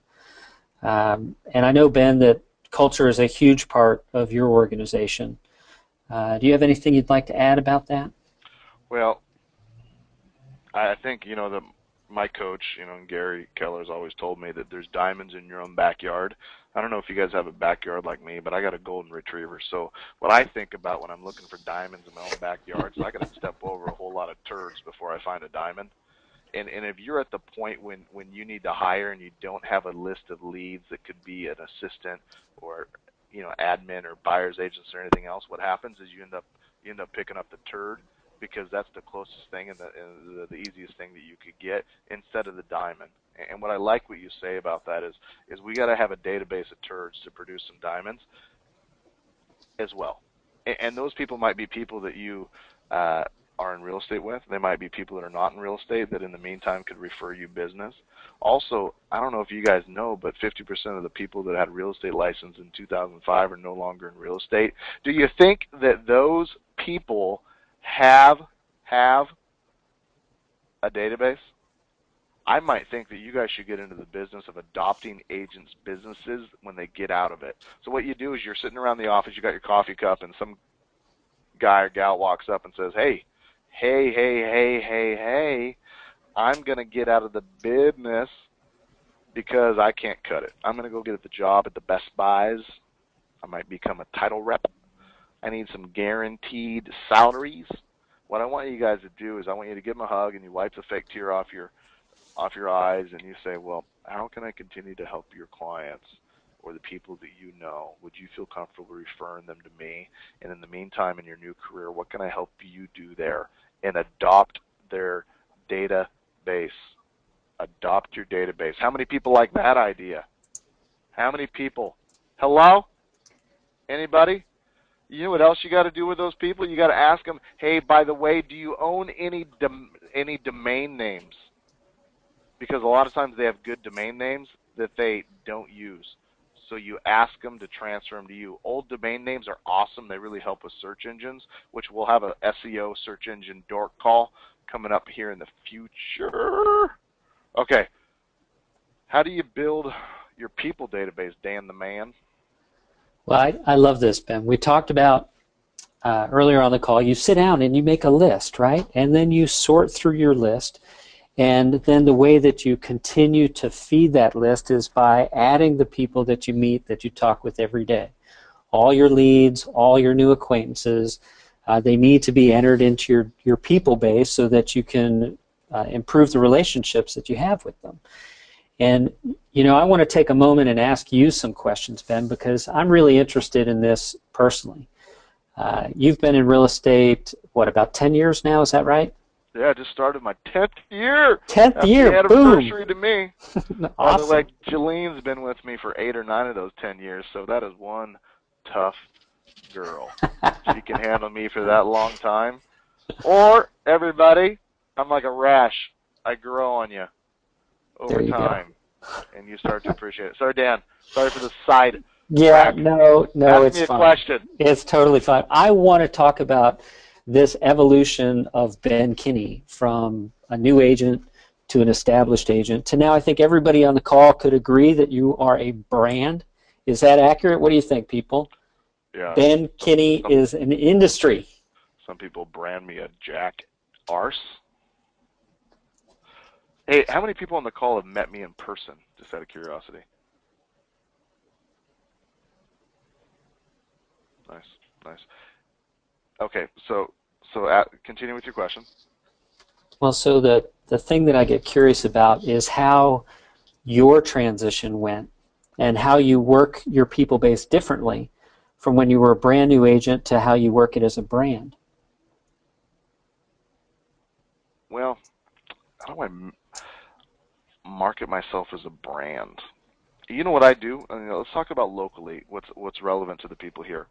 And I know, Ben, that culture is a huge part of your organization. Do you have anything you'd like to add about that? Well, I think, that my coach, Gary Keller's always told me that there's diamonds in your own backyard. I don't know if you guys have a backyard like me, but I got a golden retriever. So what I think about when I'm looking for diamonds in my own backyard is I got to step over a whole lot of turds before I find a diamond. And if you're at the point when you need to hire and you don't have a list of leads that could be an assistant or admin or buyer's agents or anything else, what happens is you end up picking up the turd because that's the closest thing and the easiest thing that you could get instead of the diamond. And what I like what you say about that is we got to have a database of turds to produce some diamonds as well. And those people might be people that you are in real estate with. They might be people that are not in real estate that in the meantime could refer you business. Also, I don't know if you guys know, but 50% of the people that had real estate license in 2005 are no longer in real estate. Do you think that those people have a database? I might think that you guys should get into the business of adopting agents' businesses when they get out of it. So what you do is you're sitting around the office, you got your coffee cup, and some guy or gal walks up and says, hey, I'm going to get out of the business because I can't cut it. I'm going to go get the job at the Best Buys. I might become a title rep. I need some guaranteed salaries. What I want you guys to do is I want you to give them a hug and you wipe the fake tear off your eyes and you say, well, how can I continue to help your clients or the people that you know? Would you feel comfortable referring them to me? And in the meantime, in your new career, what can I help you do there? And adopt their database. Adopt your database. How many people like that idea? How many people? Hello? Anybody? You know what else you got to do with those people? You got to ask them, hey, by the way, do you own any domain names? Because a lot of times they have good domain names that they don't use. So you ask them to transfer them to you. Old domain names are awesome. They really help with search engines, which we'll have a SEO search engine dork call coming up here in the future. Okay. How do you build your people database, Dan the man? Well, I love this, Ben. We talked about earlier on the call, you sit down and you make a list, right? And then you sort through your list. And then the way that you continue to feed that list is by adding the people that you meet, that you talk with every day. All your leads, all your new acquaintances, they need to be entered into your people base so that you can improve the relationships that you have with them. And, I want to take a moment and ask you some questions, Ben, because I'm really interested in this personally. You've been in real estate, what, about 10 years now, is that right? Yeah, I just started my 10th year. 10th Happy year, boom. anniversary to me. By the way, Awesome. Jalene's been with me for 8 or 9 of those 10 years, so that is one tough girl. She can handle me for that long time. Or, everybody, I'm like a rash. I grow on you over There you go. time, and you start to appreciate it. Sorry, Dan. Sorry for the side Yeah, track. no, Ask it's me a fine. question. It's totally fine. I want to talk about this evolution of Ben Kinney from a new agent to an established agent to now I think everybody on the call could agree that you are a brand. Is that accurate? What do you think, people? Yeah, Ben some, Kinney some, is an industry. some people brand me a jack arse. Hey, how many people on the call have met me in person, just out of curiosity? Nice, nice. Okay, continue with your question. Well, so the thing that I get curious about is how your transition went and how you work your people base differently from when you were a brand new agent to how you work it as a brand. Well, how do I market myself as a brand? You know what I do? Let's talk about locally. What's relevant to the people here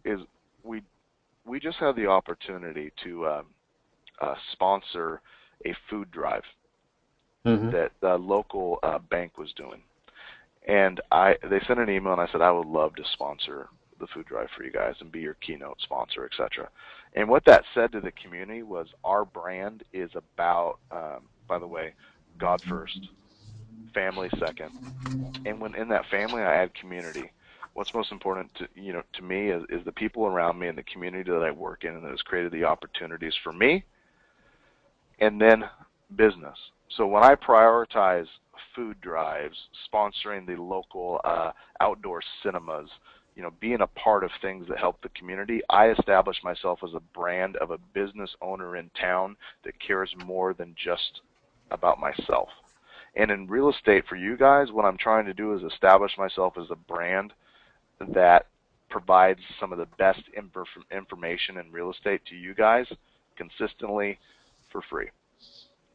is we we just had the opportunity to sponsor a food drive Mm-hmm. that the local bank was doing. And they sent an email and I said I would love to sponsor the food drive for you guys and be your keynote sponsor, etc. And what that said to the community was our brand is about, by the way, God first, family second, and when in that family I add community. What's most important to me is the people around me and the community that I work in and that has created the opportunities for me, and then business. So when I prioritize food drives, sponsoring the local outdoor cinemas, being a part of things that help the community, I establish myself as a brand of a business owner in town that cares more than just about myself. And in real estate, for you guys, what I'm trying to do is establish myself as a brand that provides some of the best information in real estate to you guys consistently for free.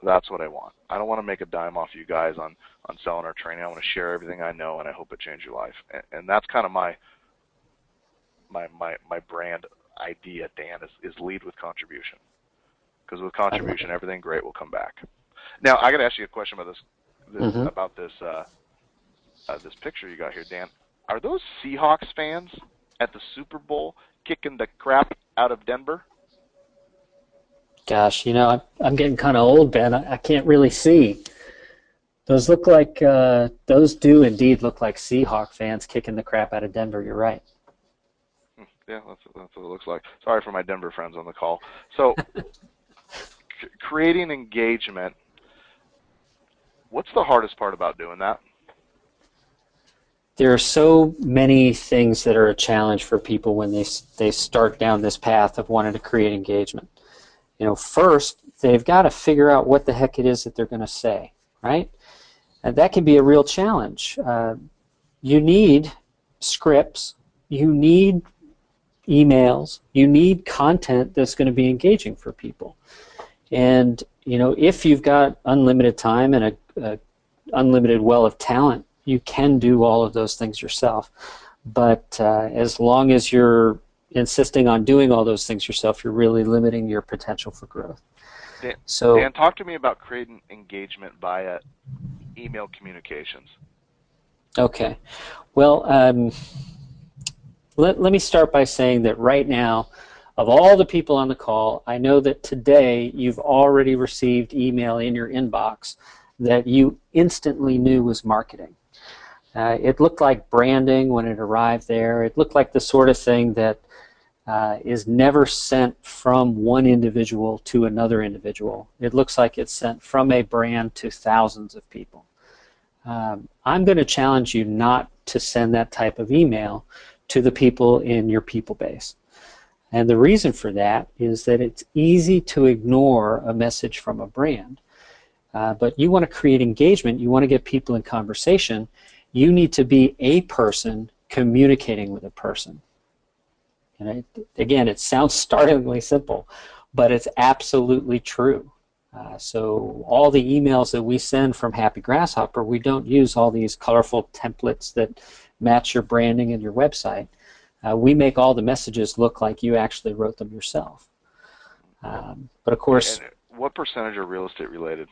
That's what I want. I don't want to make a dime off you guys on selling our training. I want to share everything I know, and I hope it changes your life. And that's kind of my brand idea, Dan, is lead with contribution. Because with I love contribution, it. everything great will come back. Now, I got to ask you a question about Mm-hmm. this picture you got here, Dan. Are those Seahawks fans at the Super Bowl kicking the crap out of Denver? Gosh, I'm getting kind of old, Ben. I can't really see. Those look like those do indeed look like Seahawk fans kicking the crap out of Denver. You're right. Yeah, that's what it looks like. Sorry for my Denver friends on the call. So, creating engagement. What's the hardest part about doing that? There are so many things that are a challenge for people when they start down this path of wanting to create engagement. First they've got to figure out what the heck it is that they're going to say, right? And that can be a real challenge. You need scripts, you need emails, you need content that's going to be engaging for people. And if you've got unlimited time and a unlimited well of talent, you can do all of those things yourself. But as long as you're insisting on doing all those things yourself, you're really limiting your potential for growth. Dan, talk to me about creating engagement via email communications. Okay. Well, let me start by saying that right now, of all the people on the call, I know that today you've already received email in your inbox that you instantly knew was marketing. It looked like branding when it arrived there. It looked like the sort of thing that is never sent from one individual to another individual. It looks like it's sent from a brand to thousands of people. I'm going to challenge you not to send that type of email to the people in your people base. And the reason for that is that it's easy to ignore a message from a brand. But you want to create engagement, you want to get people in conversation, you need to be a person communicating with a person. And again, it sounds startlingly simple, but it's absolutely true. So all the emails that we send from Happy Grasshopper, we don't use all these colorful templates that match your branding and your website. We make all the messages look like you actually wrote them yourself. But of course, And what percentage are real estate related?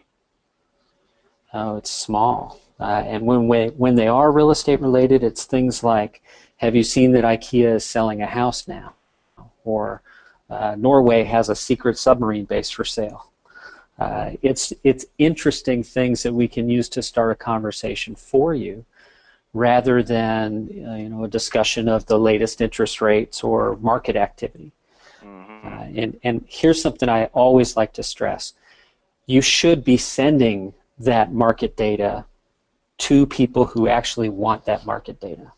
oh, it's small. And when they are real estate related, it's things like, have you seen that IKEA is selling a house now? Or Norway has a secret submarine base for sale. It's interesting things that we can use to start a conversation for you, rather than a discussion of the latest interest rates or market activity. And here's something I always like to stress: you should be sending that market data to people who actually want that market data.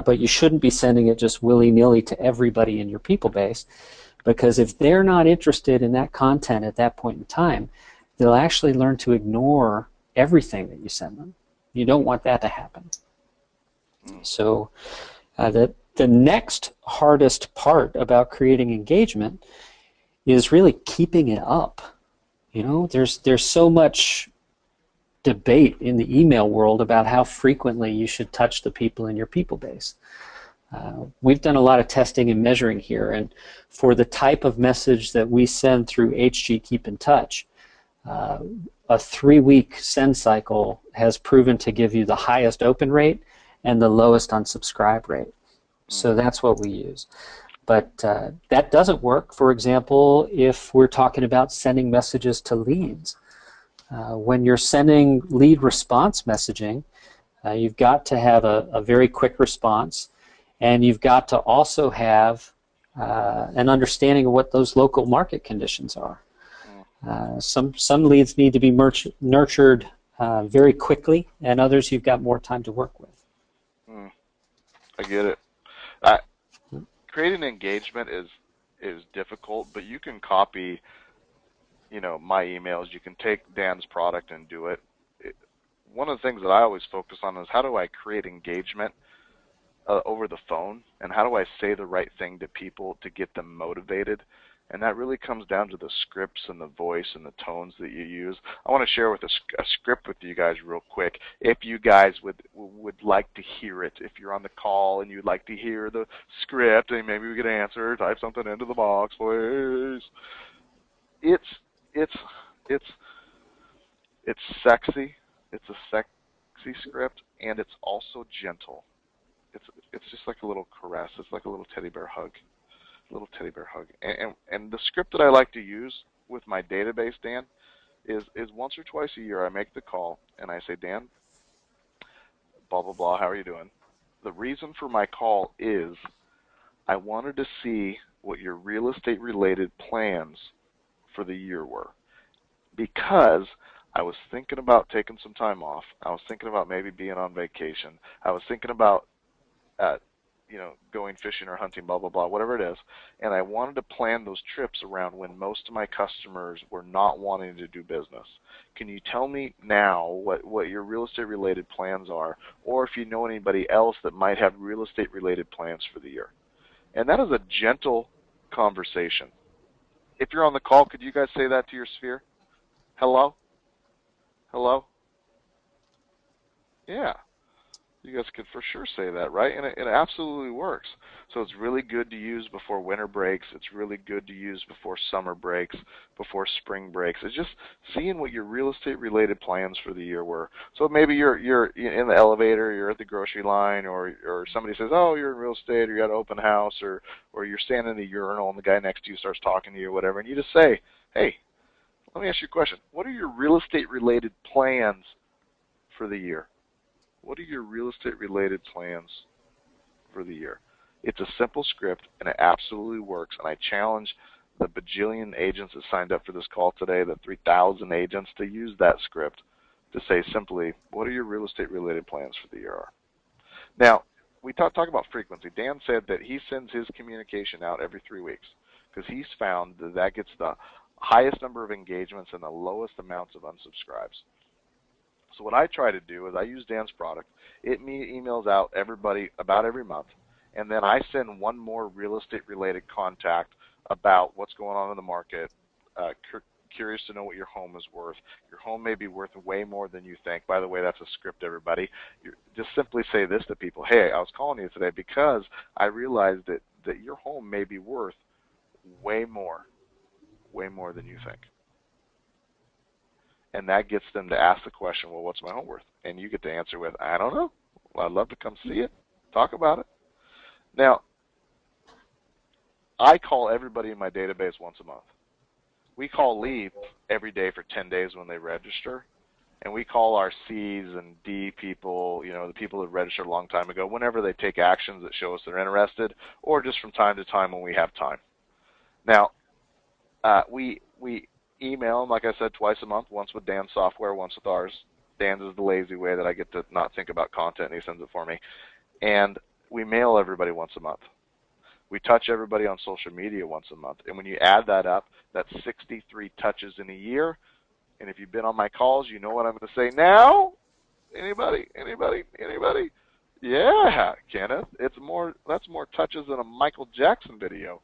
But you shouldn't be sending it just willy-nilly to everybody in your people base, because if they're not interested in that content at that point in time, they'll actually learn to ignore everything that you send them. You don't want that to happen. So the next hardest part about creating engagement is really keeping it up. There's so much debate in the email world about how frequently you should touch the people in your people base. We've done a lot of testing and measuring here, and for the type of message that we send through HG Keep in Touch, a 3-week send cycle has proven to give you the highest open rate and the lowest unsubscribe rate. So that's what we use. But that doesn't work, for example, if we're talking about sending messages to leads. When you're sending lead response messaging, you've got to have a very quick response, and you've got to also have an understanding of what those local market conditions are. Some leads need to be nurtured very quickly, and others you've got more time to work with. I get it. Creating engagement is difficult, but you can copy, my emails. You can take Dan's product and do it. One of the things that I always focus on is how do I create engagement over the phone, and how do I say the right thing to people to get them motivated. And that really comes down to the scripts and the voice and the tones that you use. I want to share with a script with you guys real quick, if you guys would like to hear it. If you're on the call and you'd like to hear the script, and maybe we could answer, type something into the box, please. It's sexy. It's a sexy script, and it's also gentle. It's just like a little caress. It's like a little teddy bear hug. And the script that I like to use with my database, Dan, is once or twice a year I make the call and I say, Dan, blah, blah, blah, how are you doing? The reason for my call is I wanted to see what your real estate related plans for the year were, because I was thinking about taking some time off. I was thinking about maybe being on vacation. I was thinking about going fishing or hunting, blah, blah, blah, whatever it is. And I wanted to plan those trips around when most of my customers were not wanting to do business. Can you tell me now what your real estate related plans are, or if you know anybody else that might have real estate related plans for the year? And that is a gentle conversation. If you're on the call, could you guys say that to your sphere? Hello? Hello? Yeah. You guys could for sure say that, right? And it absolutely works. So it's really good to use before winter breaks. It's really good to use before summer breaks, before spring breaks. It's just seeing what your real estate related plans for the year were. So maybe you're in the elevator, you're at the grocery line, or somebody says, oh, you're in real estate, or you're at an open house, or you're standing in the urinal and the guy next to you starts talking to you or whatever, and you just say, hey, let me ask you a question. What are your real estate related plans for the year? What are your real estate related plans for the year? It's a simple script, and it absolutely works. And I challenge the bajillion agents that signed up for this call today, the 3,000 agents, to use that script to say simply, what are your real estate related plans for the year are? Now, we talk about frequency. Dan said that he sends his communication out every 3 weeks because he's found that gets the highest number of engagements and the lowest amounts of unsubscribes. So what I try to do is I use Dan's product. It emails out everybody about every month, and then I send one more real estate related contact about what's going on in the market, curious to know what your home is worth. Your home may be worth way more than you think. By the way, that's a script, everybody. Just simply say this to people. Hey, I was calling you today because I realized that your home may be worth way more than you think. And that gets them to ask the question, well, what's my home worth? And you get to answer with, I don't know. Well, I'd love to come see it, talk about it. Now, I call everybody in my database once a month. We call leads every day for 10 days when they register. And we call our C's and D people, the people that registered a long time ago, whenever they take actions that show us they're interested, or just from time to time when we have time. Now, we email them, like I said, twice a month, once with Dan's software, once with ours. Dan's is the lazy way that I get to not think about content, and he sends it for me. And we mail everybody once a month. We touch everybody on social media once a month. And when you add that up, that's 63 touches in a year. And if you've been on my calls, you know what I'm going to say now. Anybody? Yeah, Kenneth. That's more touches than a Michael Jackson video.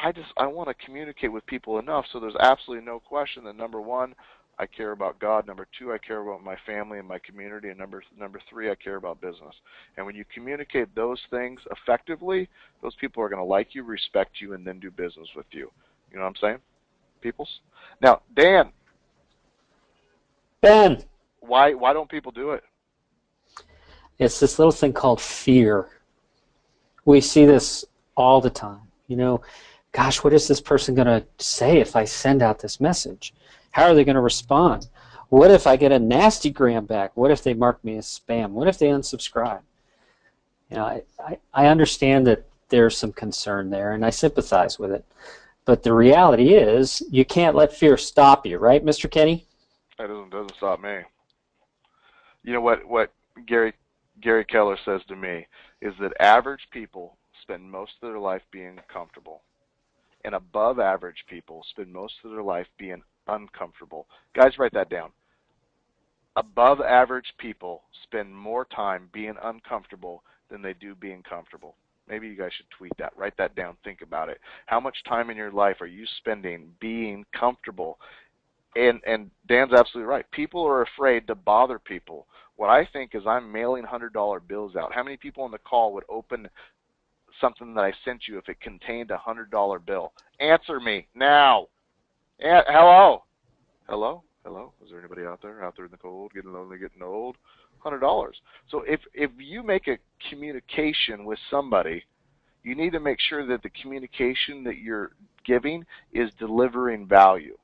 I want to communicate with people enough so there's absolutely no question that, number one, I care about God. Number two, I care about my family and my community. And number three, I care about business. And when you communicate those things effectively, those people are going to like you, respect you, and then do business with you. You know what I'm saying? Peoples? Now, Dan. Ben. Why don't people do it? It's this little thing called fear. We see this all the time. Gosh, what is this person going to say if I send out this message? How are they going to respond? What if I get a nasty gram back? What if they mark me as spam? What if they unsubscribe? I understand that there's some concern there, and I sympathize with it. But the reality is, you can't let fear stop you, right, Mr. Kenny? That doesn't stop me. You know what Gary Keller says to me is that average people spend most of their life being comfortable, and above average people spend most of their life being uncomfortable. Guys, write that down. Above average people spend more time being uncomfortable than they do being comfortable. Maybe you guys should tweet that. Write that down. Think about it. How much time in your life are you spending being comfortable? And Dan's absolutely right. People are afraid to bother people. What I think is I'm mailing $100 bills out. How many people on the call would open something that I sent you if it contained a $100 bill? Answer me now. Hello? Is there anybody out there in the cold, getting lonely, getting old? $100. So if you make a communication with somebody, you need to make sure that the communication that you're giving is delivering value.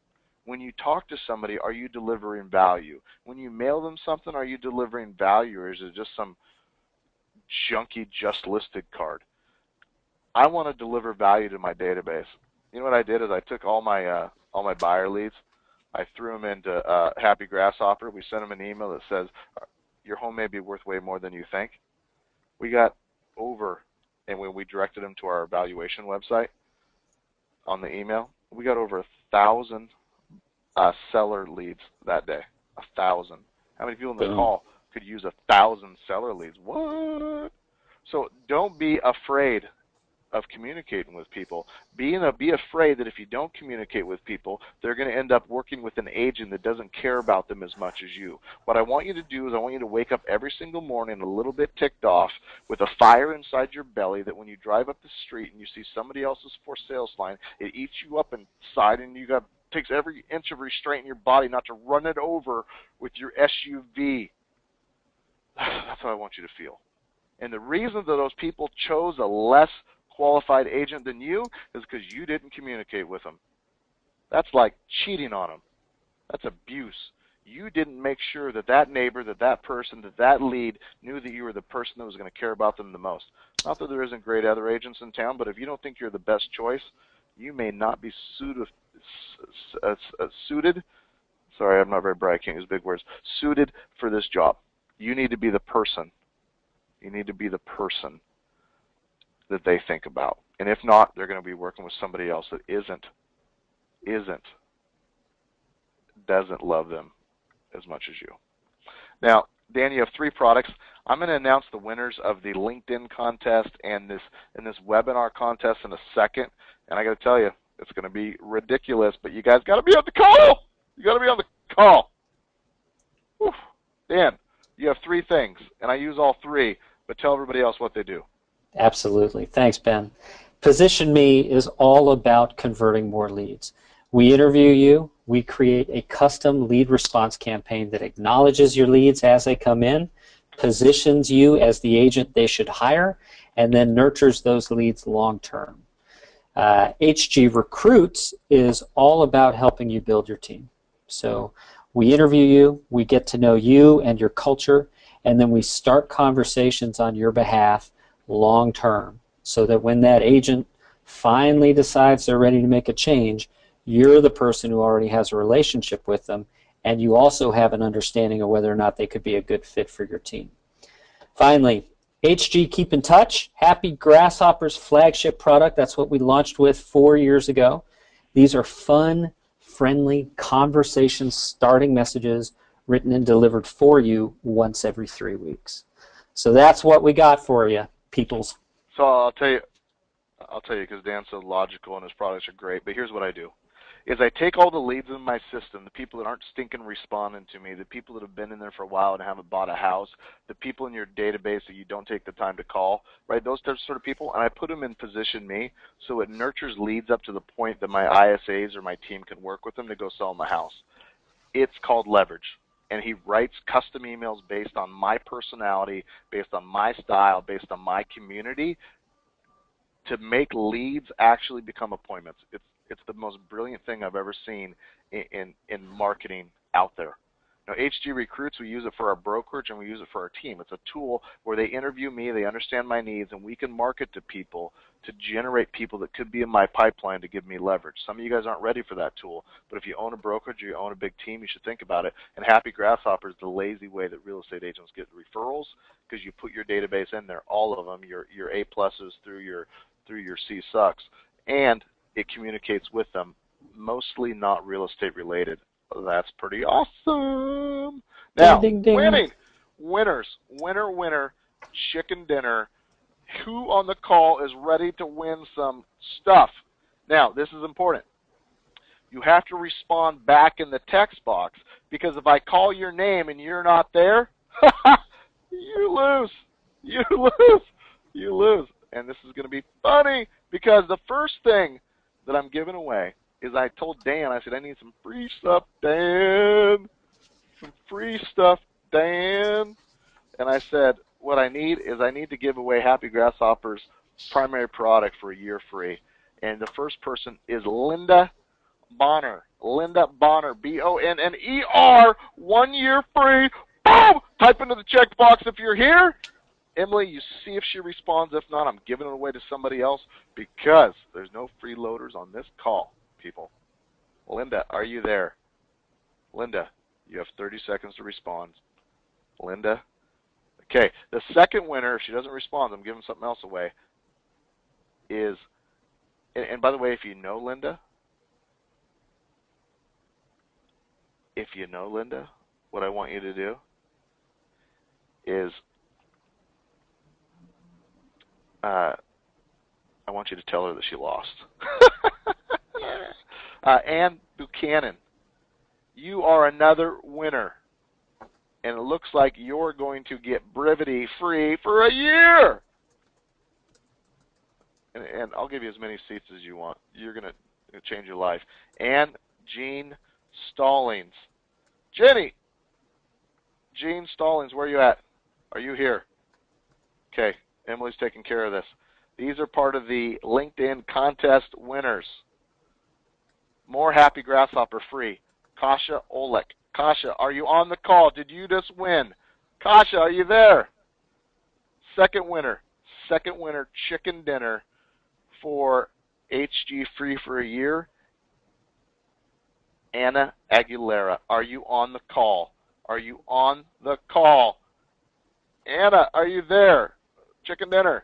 When you talk to somebody, are you delivering value? When you mail them something, are you delivering value, or is it just some junky just listed card? I want to deliver value to my database. You know what I did is I took all my buyer leads, I threw them into Happy Grasshopper. We sent them an email that says, your home may be worth way more than you think. We got over, and when we directed them to our evaluation website on the email, we got over 1,000 seller leads that day. 1,000. How many people in the call could use 1,000 seller leads? What? So don't be afraid of communicating with people. Be afraid that if you don't communicate with people, they're going to end up working with an agent that doesn't care about them as much as you. What I want you to do is I want you to wake up every single morning a little bit ticked off with a fire inside your belly that when you drive up the street and you see somebody else's for sale sign, it eats you up inside, and takes every inch of restraint in your body not to run it over with your SUV. That's how I want you to feel. And the reason that those people chose a less qualified agent than you is because you didn't communicate with them. That's like cheating on them. That's abuse. You didn't make sure that neighbor, that person, that lead knew that you were the person that was going to care about them the most. Not that there isn't great other agents in town, but if you don't think you're the best choice, you may not be suited. Sorry, I'm not very bright. I can't use big words. Suited for this job. You need to be the person. You need to be the person that they think about. And if not, they're going to be working with somebody else that doesn't love them as much as you. Now, Dan, you have 3 products. I'm going to announce the winners of the LinkedIn contest and this webinar contest in a second. And I got to tell you, It's going to be ridiculous, but you guys got to be on the call. You got to be on the call. Whew. Dan, you have 3 things, and I use all 3, but tell everybody else what they do. Absolutely. Thanks, Ben. Position Me is all about converting more leads. We interview you. We create a custom lead response campaign that acknowledges your leads as they come in, positions you as the agent they should hire, and then nurtures those leads long term. HG Recruits is all about helping you build your team. So we interview you, we get to know you and your culture, and then we start conversations on your behalf long term, so that when that agent finally decides they're ready to make a change, you're the person who already has a relationship with them, and you also have an understanding of whether or not they could be a good fit for your team. Finally, HG Keep in Touch, Happy Grasshopper's flagship product. That's what we launched with 4 years ago. These are fun, friendly, conversation-starting messages written and delivered for you once every 3 weeks. So that's what we got for you, peoples. So I'll tell you because Dan's so logical and his products are great, but here's what I do. Is I take all the leads in my system, the people that aren't stinking responding to me, the people that have been in there for a while and haven't bought a house, the people in your database that you don't take the time to call, right, those sort of people, and I put them in Position Me so it nurtures leads up to the point that my ISAs or my team can work with them to go sell them a house. It's called leverage. And he writes custom emails based on my personality, based on my style, based on my community, to make leads actually become appointments. It's the most brilliant thing I've ever seen in marketing out there. Now, HG Recruits, we use it for our brokerage and we use it for our team. It's a tool where they interview me, they understand my needs, and we can market to people to generate people that could be in my pipeline to give me leverage. Some of you guys aren't ready for that tool, but if you own a brokerage or you own a big team, you should think about it. And Happy Grasshopper is the lazy way that real estate agents get referrals, because you put your database in there, all of them, your A-pluses through your C sucks, and it communicates with them, mostly not real estate related. That's pretty awesome. Now, Ding, ding, ding. winning. Winners. Winner, chicken dinner. Who on the call is ready to win some stuff? Now, this is important. You have to respond back in the text box, because if I call your name and you're not there, you lose. You lose. You lose. And this is going to be funny, because the first thing that I'm giving away is I told Dan, I said, I need some free stuff, Dan. Some free stuff, Dan. And I said, what I need is I need to give away Happy Grasshopper's primary product for a year free. And the first person is Linda Bonner. Linda Bonner, Bonner, 1 year free. Boom! Type into the checkbox if you're here. Emily, you see if she responds. If not, I'm giving it away to somebody else, because there's no freeloaders on this call, people. Linda, are you there? Linda, you have 30 seconds to respond. Linda? Okay, the second winner, if she doesn't respond, I'm giving something else away, is, and by the way, if you know Linda, what I want you to do is, I want you to tell her that she lost. Ann Buchanan, you are another winner. And it looks like you're going to get Brevity free for a year. And I'll give you as many seats as you want. You're going to change your life. And Jean Stallings. Jean Stallings, where are you at? Are you here? Okay, Emily's taking care of this. These are part of the LinkedIn contest winners. More Happy Grasshopper free. Kasha Olek. Kasha, are you on the call? Did you just win? Kasha, are you there? Second winner, chicken dinner for HG free for a year. Anna Aguilera, are you on the call? Are you on the call? Anna, are you there? Chicken dinner.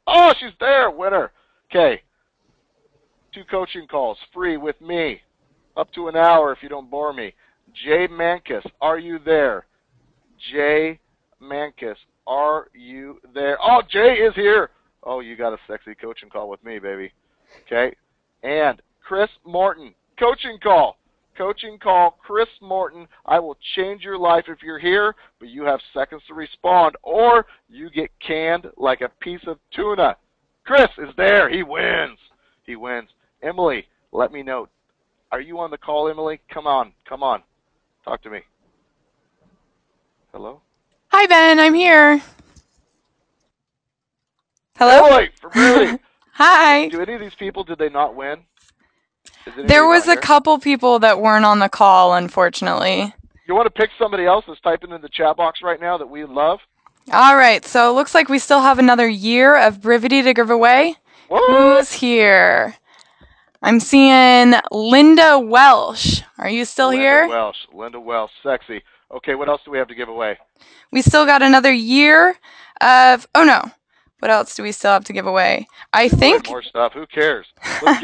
Oh, she's there, winner. Okay, 2 coaching calls free with me, up to an hour if you don't bore me. Jay Mankus, are you there? Jay Mankus, are you there? Oh, Jay is here. Oh, you got a sexy coaching call with me, baby. Okay. And Chris Morton, coaching call. Coaching call, Chris Morton. I will change your life if you're here, but you have seconds to respond, or you get canned like a piece of tuna. Chris is there. He wins. He wins. Emily, let me know. Are you on the call, Emily? Come on. Come on. Talk to me. Hello? Hi, Ben. I'm here. Hello? Emily, from Brevity. Hi. Do any of these people, did they not win? Is There anybody not was a here? couple people that weren't on the call, unfortunately. You want to pick somebody else that's typing in the chat box right now that we love? All right, so it looks like we still have another year of Brivity to give away. What? Who's here? I'm seeing Linda Welsh. Are you still here? Linda Welsh, sexy. Okay, what else do we have to give away? We still got another year of... Oh, no. What else do we still have to give away? I think... More stuff. Who cares? Let's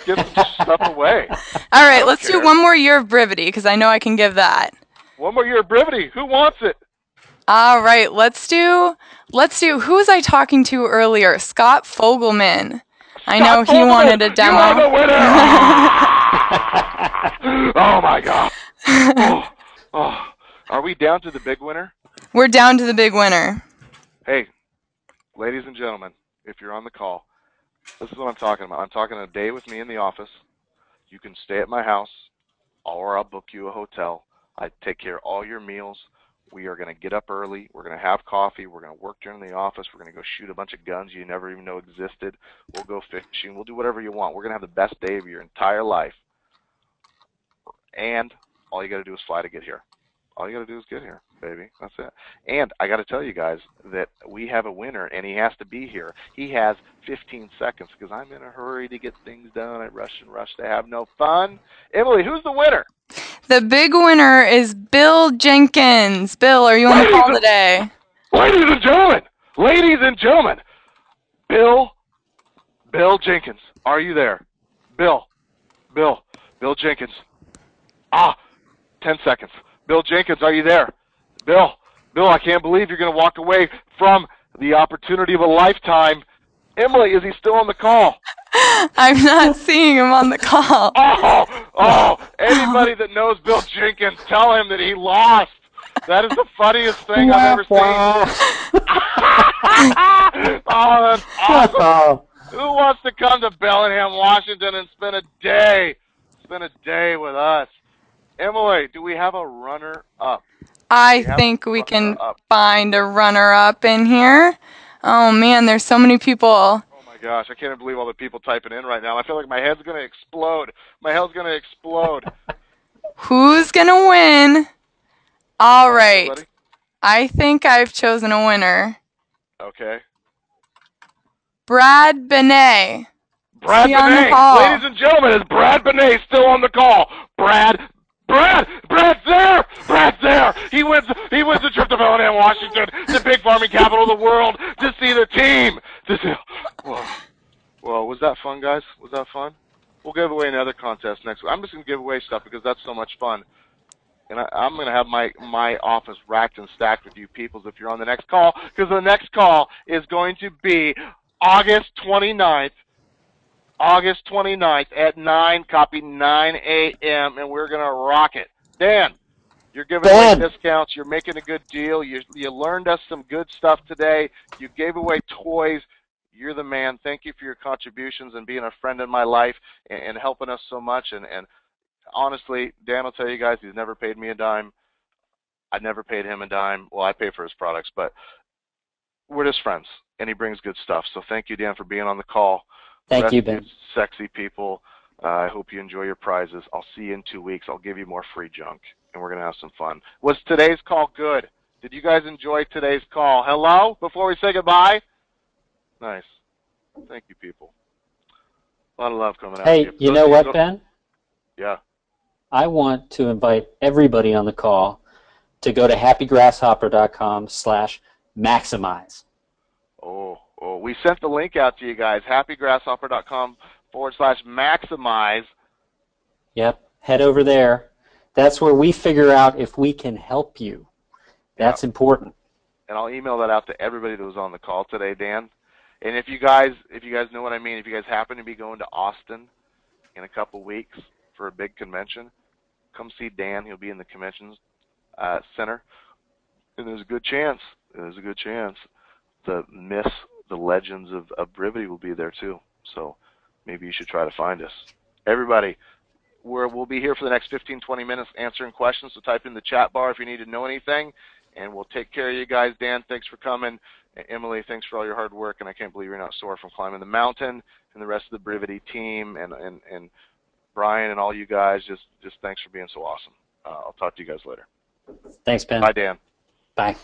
give some stuff away. All right, let's do one more year of Brivity, because I know I can give that. One more year of Brevity. Who wants it? All right, let's do, who was I talking to earlier? Scott Fogelman. I know he wanted a demo. You are the winner! Oh, my God. Oh. Are we down to the big winner? We're down to the big winner. Hey, ladies and gentlemen, if you're on the call, this is what I'm talking about. I'm talking a day with me in the office. You can stay at my house, or I'll book you a hotel. I take care of all your meals. We are going to get up early. We're going to have coffee. We're going to work during the office. We're going to go shoot a bunch of guns you never even know existed. We'll go fishing. We'll do whatever you want. We're going to have the best day of your entire life. And all you got to do is fly to get here. All you got to do is get here, baby. That's it. And I got to tell you guys that we have a winner, and he has to be here. He has 15 seconds because I'm in a hurry to get things done. I rush and rush to have no fun. Emily, who's the winner? The big winner is Bill Jenkins. Bill, are you on the call today? Ladies and gentlemen, Bill Jenkins, are you there? Bill Jenkins. 10 seconds. Bill Jenkins, are you there? Bill, I can't believe you're going to walk away from the opportunity of a lifetime. Emily, is he still on the call? I'm not seeing him on the call. Anybody that knows Bill Jenkins, tell him that he lost. That is the funniest thing I've ever seen. Oh, that's awesome. Who wants to come to Bellingham, Washington and spend a day with us? Emily, do we have a runner-up? I think we can find a runner-up in here. Oh, man, there's so many people. Oh, my gosh. I can't believe all the people typing in right now. I feel like my head's going to explode. My head's going to explode. Who's going to win? All right. Somebody? I think I've chosen a winner. Okay. Brad Benet. Brad Benet. Ladies and gentlemen, is Brad Benet still on the call? Brad's there! Brad's there! He wins the trip to Bellingham, Washington, the big farming capital of the world, to see the team. Whoa, was that fun, guys? Was that fun? We'll give away another contest next week. I'm just going to give away stuff because that's so much fun. And I'm going to have my office racked and stacked with you peoples if you're on the next call, because the next call is going to be August 29th at 9, copy 9 a.m., and we're going to rock it. Dan, you're giving away discounts. You're making a good deal. You learned us some good stuff today. You gave away toys. You're the man. Thank you for your contributions and being a friend in my life and helping us so much. And honestly, Dan will tell you guys he's never paid me a dime. I never paid him a dime. Well, I pay for his products, but we're just friends, and he brings good stuff. So thank you, Dan, for being on the call. Thank you, Ben. Sexy people. I hope you enjoy your prizes. I'll see you in 2 weeks. I'll give you more free junk, and we're going to have some fun. Was today's call good? Did you guys enjoy today's call? Hello? Before we say goodbye? Nice. Thank you, people. A lot of love coming out. Hey, you know what, Ben? Yeah. I want to invite everybody on the call to go to happygrasshopper.com/maximize. Oh, we sent the link out to you guys, happygrasshopper.com/maximize. Yep, head over there. That's where we figure out if we can help you. That's important. And I'll email that out to everybody that was on the call today, Dan. And if you guys know what I mean, if you guys happen to be going to Austin, in a couple weeks for a big convention, come see Dan. He'll be in the conventions center, and there's a good chance the myths, the legends of brevity will be there too. So maybe you should try to find us. Everybody, we'll be here for the next 15, 20 minutes answering questions, so type in the chat bar if you need to know anything, and we'll take care of you guys. Dan, thanks for coming. Emily, thanks for all your hard work, and I can't believe you're not sore from climbing the mountain, and the rest of the brevity team, and Brian and all you guys, just thanks for being so awesome. I'll talk to you guys later. Thanks, Ben. Bye, Dan. Bye.